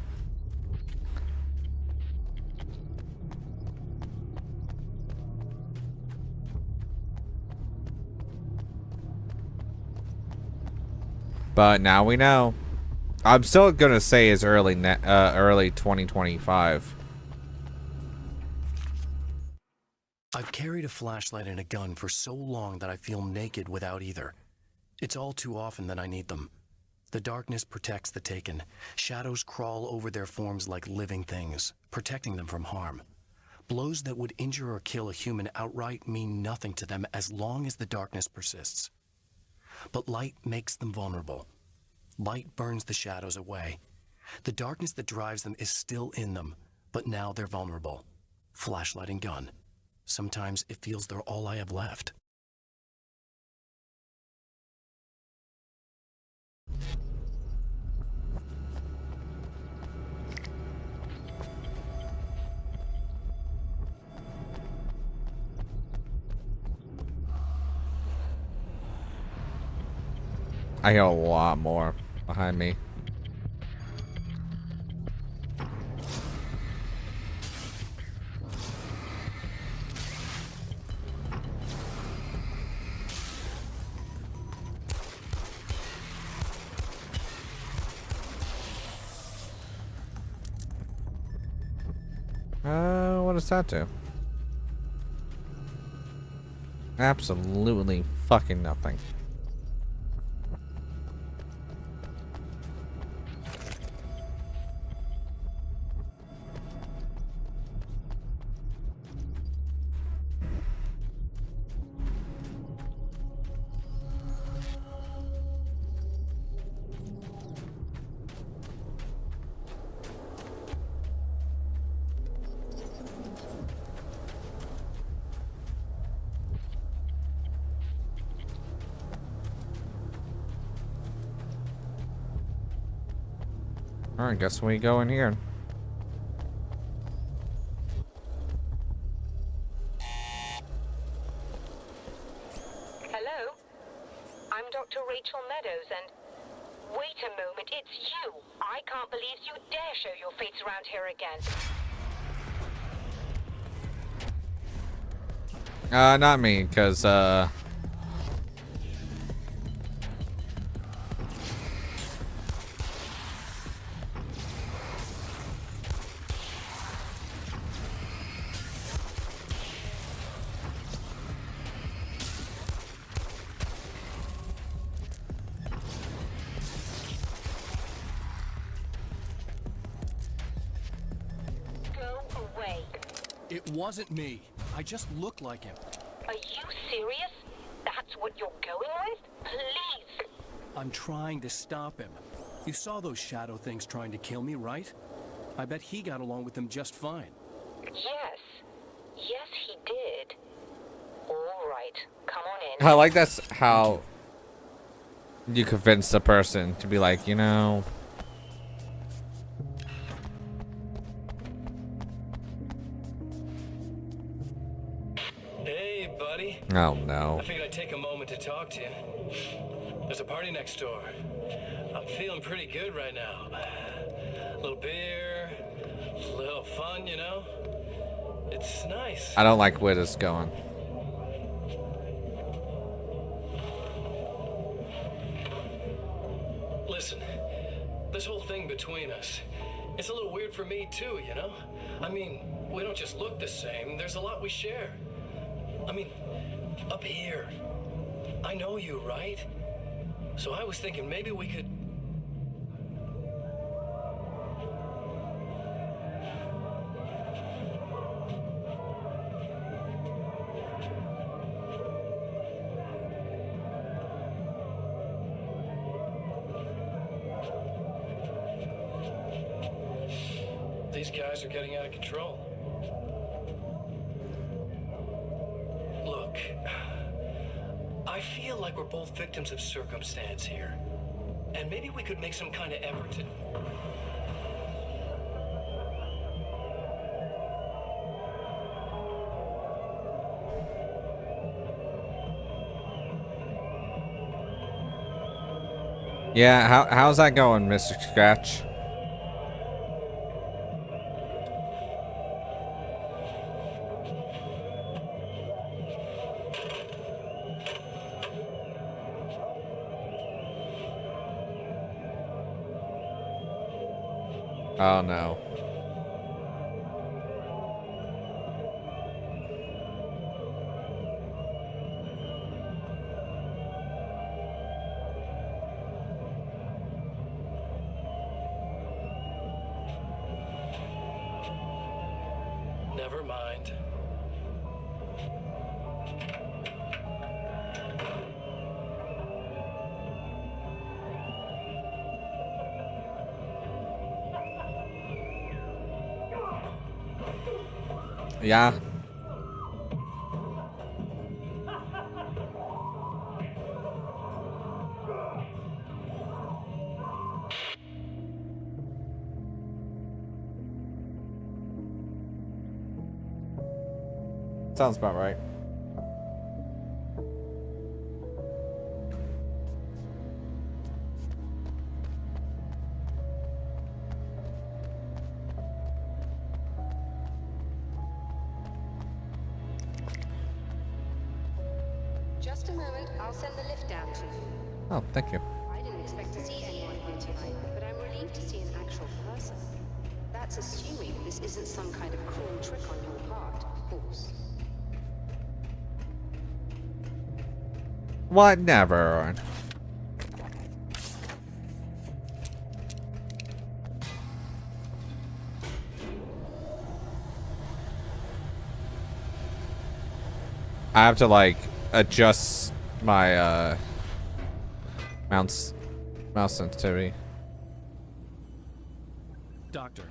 But now we know. I'm still gonna say it's early 2025. I've carried a flashlight and a gun for so long that I feel naked without either. It's all too often that I need them. The darkness protects the Taken. Shadows crawl over their forms like living things, protecting them from harm. Blows that would injure or kill a human outright mean nothing to them as long as the darkness persists. But light makes them vulnerable. Light burns the shadows away. The darkness that drives them is still in them, but now they're vulnerable. Flashlight and gun. Sometimes it feels they're all I have left. I hear a lot more behind me. What does that do? Absolutely fucking nothing. Alright, guess we go in here. Hello? I'm Dr. Rachel Meadows, and... Wait a moment, it's you! I can't believe you dare show your face around here again. Not me, because, Go away. It wasn't me. I just look like him. Are you serious? That's what you're going with? Please! I'm trying to stop him. You saw those shadow things trying to kill me, right? I bet he got along with them just fine. Yes. Yes, he did. All right. Come on in. I like that's how you convince the person to be like, you know... Hey, buddy. Oh, no. I figured I'd take a moment to talk to you. There's a party next door. I'm feeling pretty good right now. A little beer, a little fun, you know? It's nice. I don't like where this is going. Listen, this whole thing between us, it's a little weird for me too, you know? I mean, we don't just look the same, there's a lot we share. I mean, up here, I know you, right? So I was thinking maybe we could... These guys are getting out of control. Look, I feel like we're both victims of circumstance here. And maybe we could make some kind of effort to... Yeah, how's that going, Mr. Scratch? Oh no. Never mind. Yeah. Sounds about right. Just a moment, I'll send the lift down to you. Oh, thank you. I didn't expect to see anyone here tonight, but I'm relieved to see an actual person. That's assuming this isn't some kind of cruel trick on your part, of course. What? Never. I have to like adjust my mouse sensitivity. Doctor,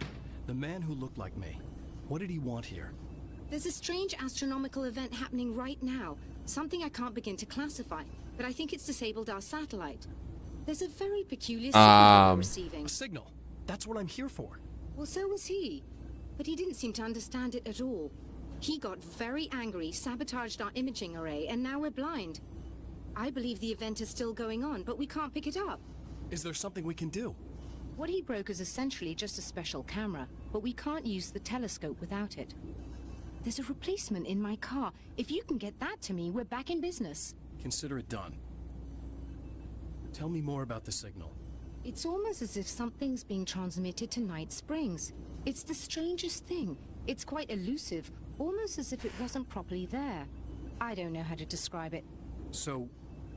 the man who looked like me, what did he want here? There's a strange astronomical event happening right now. Something I can't begin to classify, but I think it's disabled our satellite. There's a very peculiar signal we're receiving. A signal? That's what I'm here for. Well, so was he. But he didn't seem to understand it at all. He got very angry, sabotaged our imaging array, and now we're blind. I believe the event is still going on, but we can't pick it up. Is there something we can do? What he broke is essentially just a special camera, but we can't use the telescope without it. There's a replacement in my car. If you can get that to me, we're back in business. Consider it done. Tell me more about the signal. It's almost as if something's being transmitted to Night Springs. It's the strangest thing. It's quite elusive, almost as if it wasn't properly there. I don't know how to describe it. So,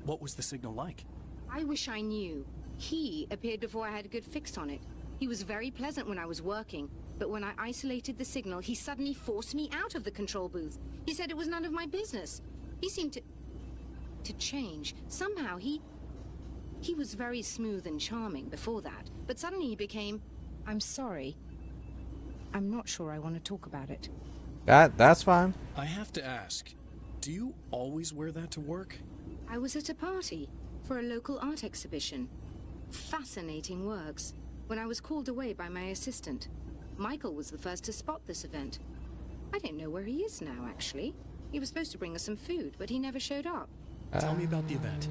what was the signal like? I wish I knew. He appeared before I had a good fix on it. He was very pleasant when I was working, but when I isolated the signal, he suddenly forced me out of the control booth. He said it was none of my business. He seemed to change. Somehow he was very smooth and charming before that, but suddenly he became, I'm sorry. I'm not sure I want to talk about it. That's fine. I have to ask, do you always wear that to work? I was at a party for a local art exhibition. Fascinating works. When I was called away by my assistant, Michael was the first to spot this event. I don't know where he is now, actually. He was supposed to bring us some food, but he never showed up. Tell me about the event.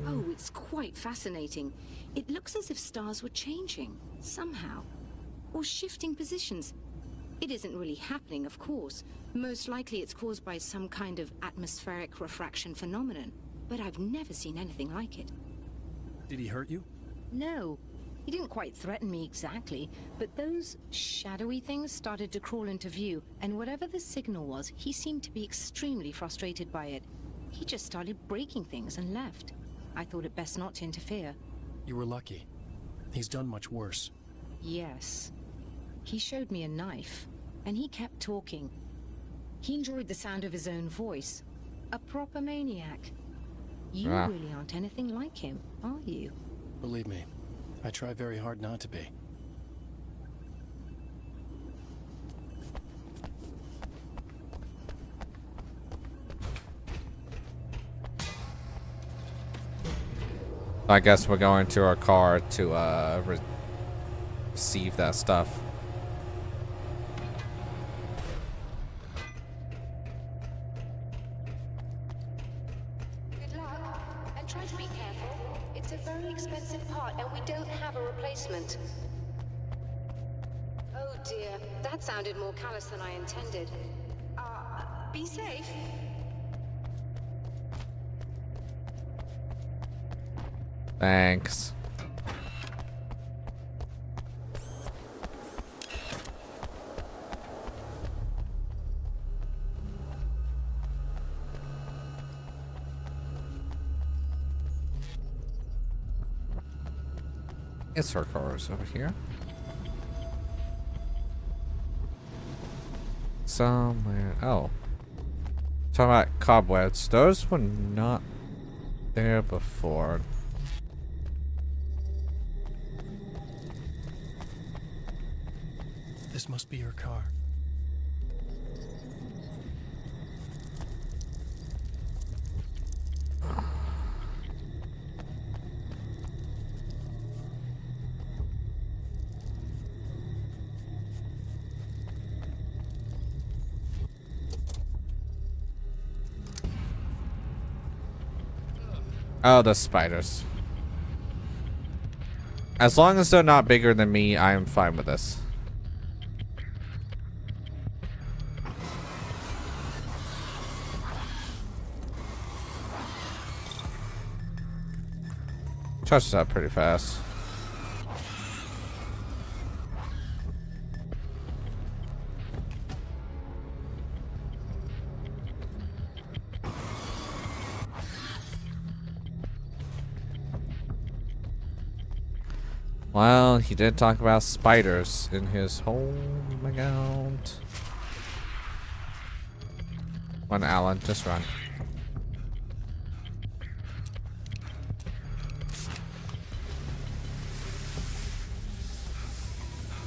Oh, it's quite fascinating. It looks as if stars were changing, somehow. Or shifting positions. It isn't really happening, of course. Most likely it's caused by some kind of atmospheric refraction phenomenon. But I've never seen anything like it. Did he hurt you? No. He didn't quite threaten me exactly, but those shadowy things started to crawl into view, and whatever the signal was, he seemed to be extremely frustrated by it. He just started breaking things and left. I thought it best not to interfere. You were lucky. He's done much worse. Yes. He showed me a knife, and he kept talking. He enjoyed the sound of his own voice. A proper maniac. You really aren't anything like him, are you? Believe me, I try very hard not to be. I guess we're going to our car to receive that stuff. Good luck, and try to be careful. It's a very expensive part, and we don't have a replacement. Oh dear, that sounded more callous than I intended. Be safe. Thanks. It's her cars over here. Somewhere. Oh. Talking about cobwebs. Those were not there before. This must be your car. Oh, the spiders. As long as they're not bigger than me, I am fine with this. Charges up pretty fast. Well, he did talk about spiders in his home account. Run, Alan, just run.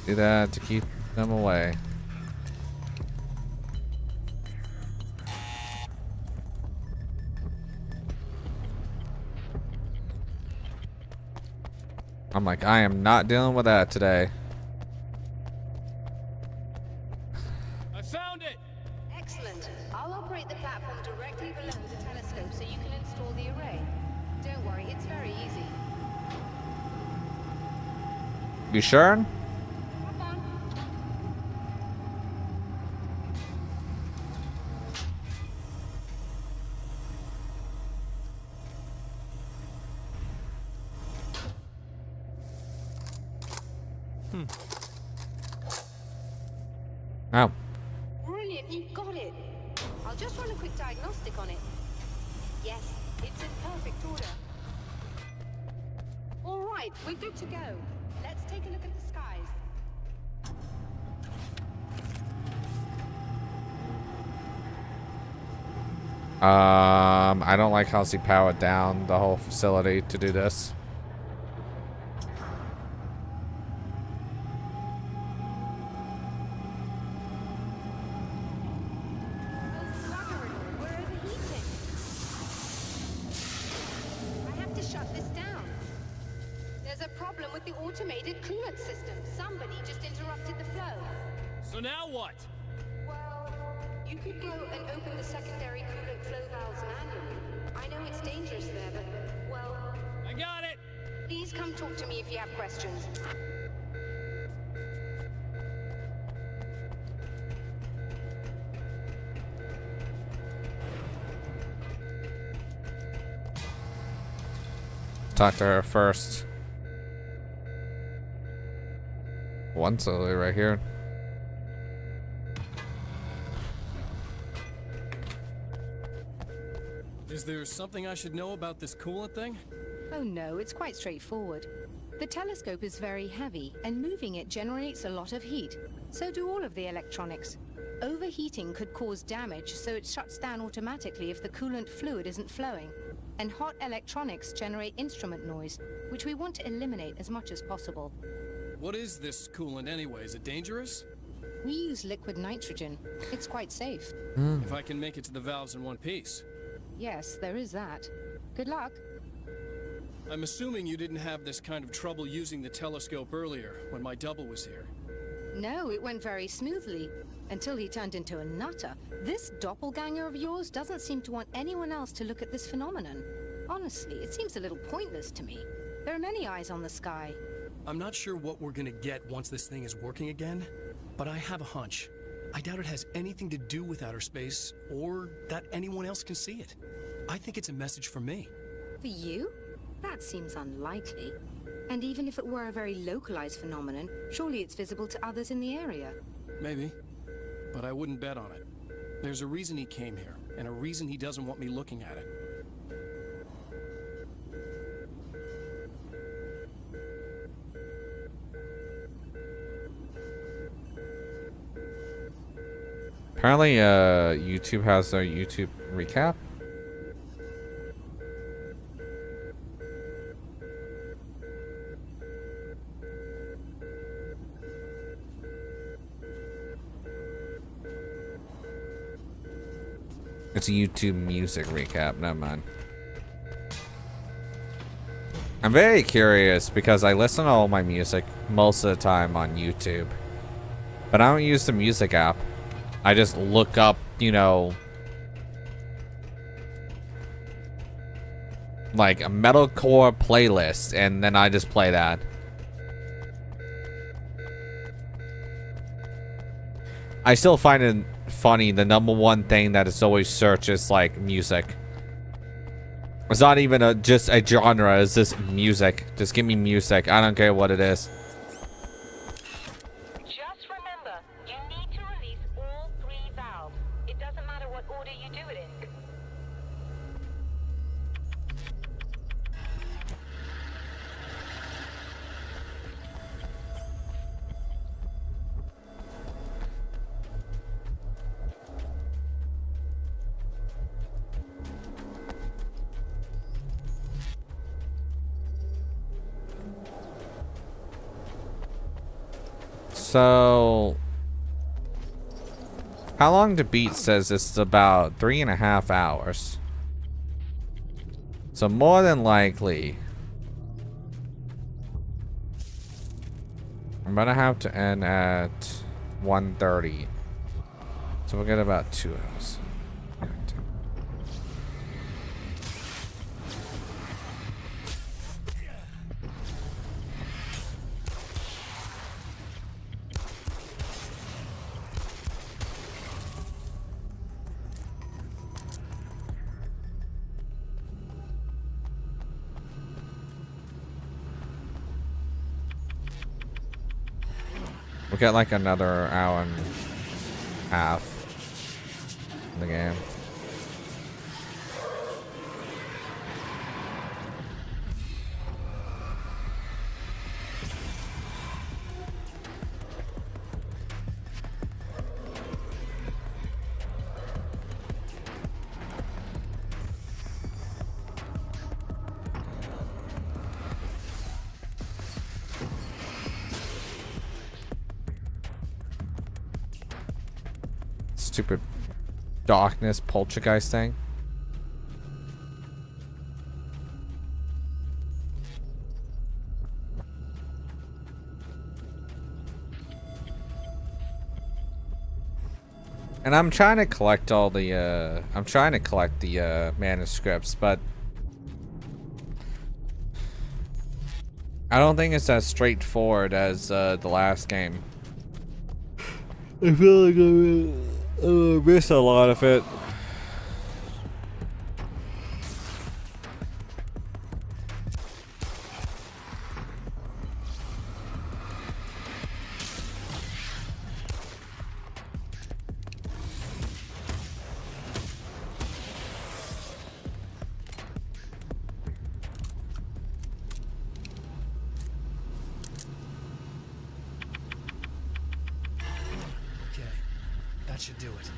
Do that to keep them away. I'm like, I am not dealing with that today. You sure? Oh. Brilliant, you got it. I'll just run a quick diagnostic on it. Yes, it's in perfect order. All right, we're good to go. Let's take a look at the skies. I don't like how he powered down the whole facility to do this. Automated coolant system. Somebody just interrupted the flow. So now what? Well, you could go and open the secondary coolant flow valves manually. I know it's dangerous there, but, well... I got it! Please come talk to me if you have questions. Talk to her first. One solely right here. Is there something I should know about this coolant thing? Oh no, it's quite straightforward. The telescope is very heavy, and moving it generates a lot of heat. So do all of the electronics. Overheating could cause damage, so it shuts down automatically if the coolant fluid isn't flowing. And hot electronics generate instrument noise, which we want to eliminate as much as possible. What is this coolant anyway? Is it dangerous? We use liquid nitrogen. It's quite safe. If I can make it to the valves in one piece. Yes, there is that. Good luck. I'm assuming you didn't have this kind of trouble using the telescope earlier, when my double was here. No, it went very smoothly. Until he turned into a nutter. This doppelganger of yours doesn't seem to want anyone else to look at this phenomenon. Honestly, it seems a little pointless to me. There are many eyes on the sky. I'm not sure what we're gonna get once this thing is working again, but I have a hunch. I doubt it has anything to do with outer space, or that anyone else can see it. I think it's a message for me. For you? That seems unlikely. And even if it were a very localized phenomenon, surely it's visible to others in the area. Maybe, but I wouldn't bet on it. There's a reason he came here, and a reason he doesn't want me looking at it. Apparently, YouTube has their YouTube recap. It's a YouTube music recap, never mind. I'm very curious because I listen to all my music most of the time on YouTube. But I don't use the music app. I just look up, you know, like a metalcore playlist, and then I just play that. I still find it funny, the #1 thing that is always searched is like music. It's not even just a genre, it's just music. Just give me music. I don't care what it is. Just remember, you need to release all 3 valves. It doesn't matter what order you do it in. So, how long to beat says it's about 3.5 hours. So more than likely, I'm gonna have to end at 1:30. So we'll get about 2 hours. get like another hour and a half in the game. Stupid darkness poltergeist thing. And I'm trying to collect all the manuscripts, but I don't think it's as straightforward as the last game. I feel like I missed a lot of it. Okay, that should do it.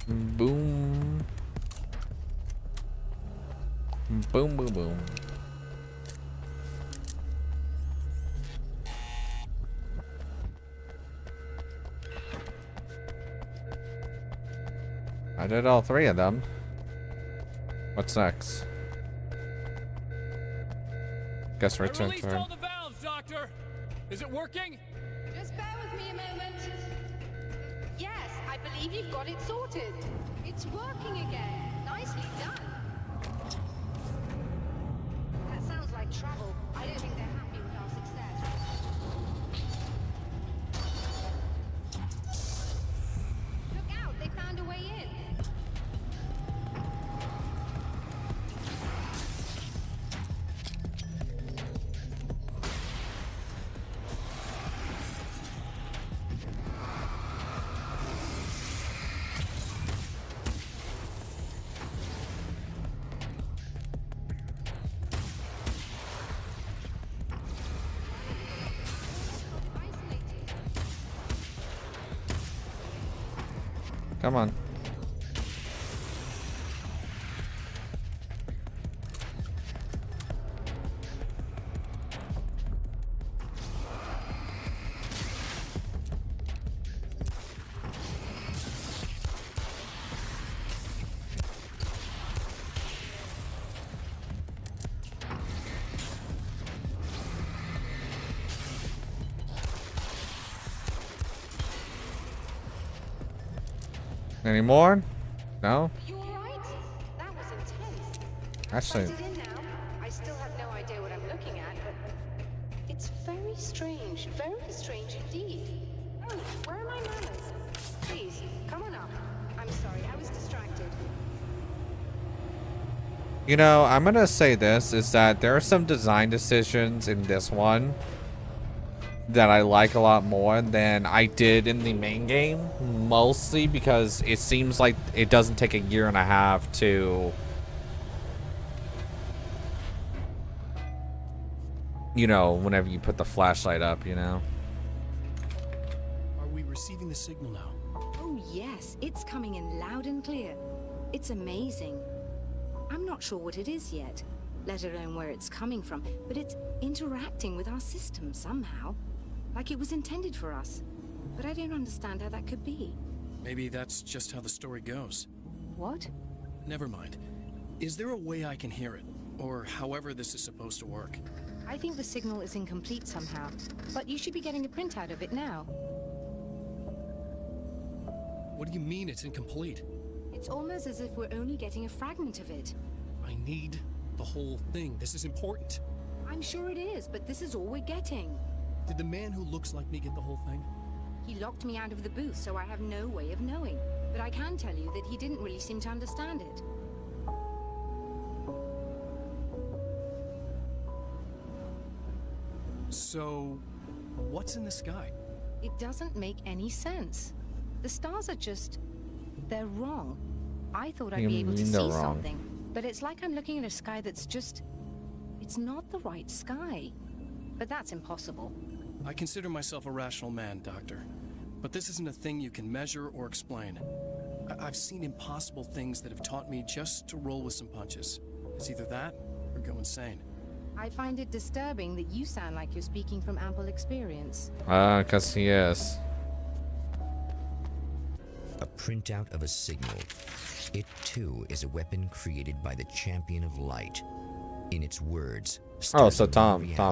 Boom. Boom, boom, boom. I did all three of them. What's next? Guess I return released turn. all the valves, Doctor. Is it working? Just bear with me a moment. Yes, I believe you've got it sorted. It's working again. Nicely done. That sounds like trouble. I don't think they're happy with our success. Look out, they found a way in. Come on. Any more? No? You alright? That was intense. Actually, Sighted in now. I still have no idea what I'm looking at, but it's very strange indeed. Oh, where are my manners? Please, come on up. I'm sorry, I was distracted. you know, I'm gonna say this, is that there are some design decisions in this one that I like a lot more than I did in the main game, mostly because it seems like it doesn't take a year and a half to, you know, whenever you put the flashlight up, you know. Are we receiving the signal now? Oh, yes, it's coming in loud and clear. It's amazing. I'm not sure what it is yet, let alone where it's coming from, but it's interacting with our system somehow. Like it was intended for us. But I don't understand how that could be. Maybe that's just how the story goes. What? Never mind. Is there a way I can hear it? Or however this is supposed to work? I think the signal is incomplete somehow, but you should be getting a printout of it now. What do you mean it's incomplete? It's almost as if we're only getting a fragment of it. I need the whole thing. This is important. I'm sure it is, but this is all we're getting. Did the man who looks like me get the whole thing? He locked me out of the booth, so I have no way of knowing. But I can tell you that he didn't really seem to understand it. So, what's in the sky? It doesn't make any sense. The stars are just... they're wrong. I thought I'd be able to see something, but it's like I'm looking at a sky that's just... it's not the right sky. But that's impossible. I consider myself a rational man, Doctor. But this isn't a thing you can measure or explain. I've seen impossible things that have taught me just to roll with some punches. It's either that or go insane. I find it disturbing that you sound like you're speaking from ample experience. 'Cause he is. A printout of a signal. It too is a weapon created by the Champion of Light. In its words, Oh, so Tom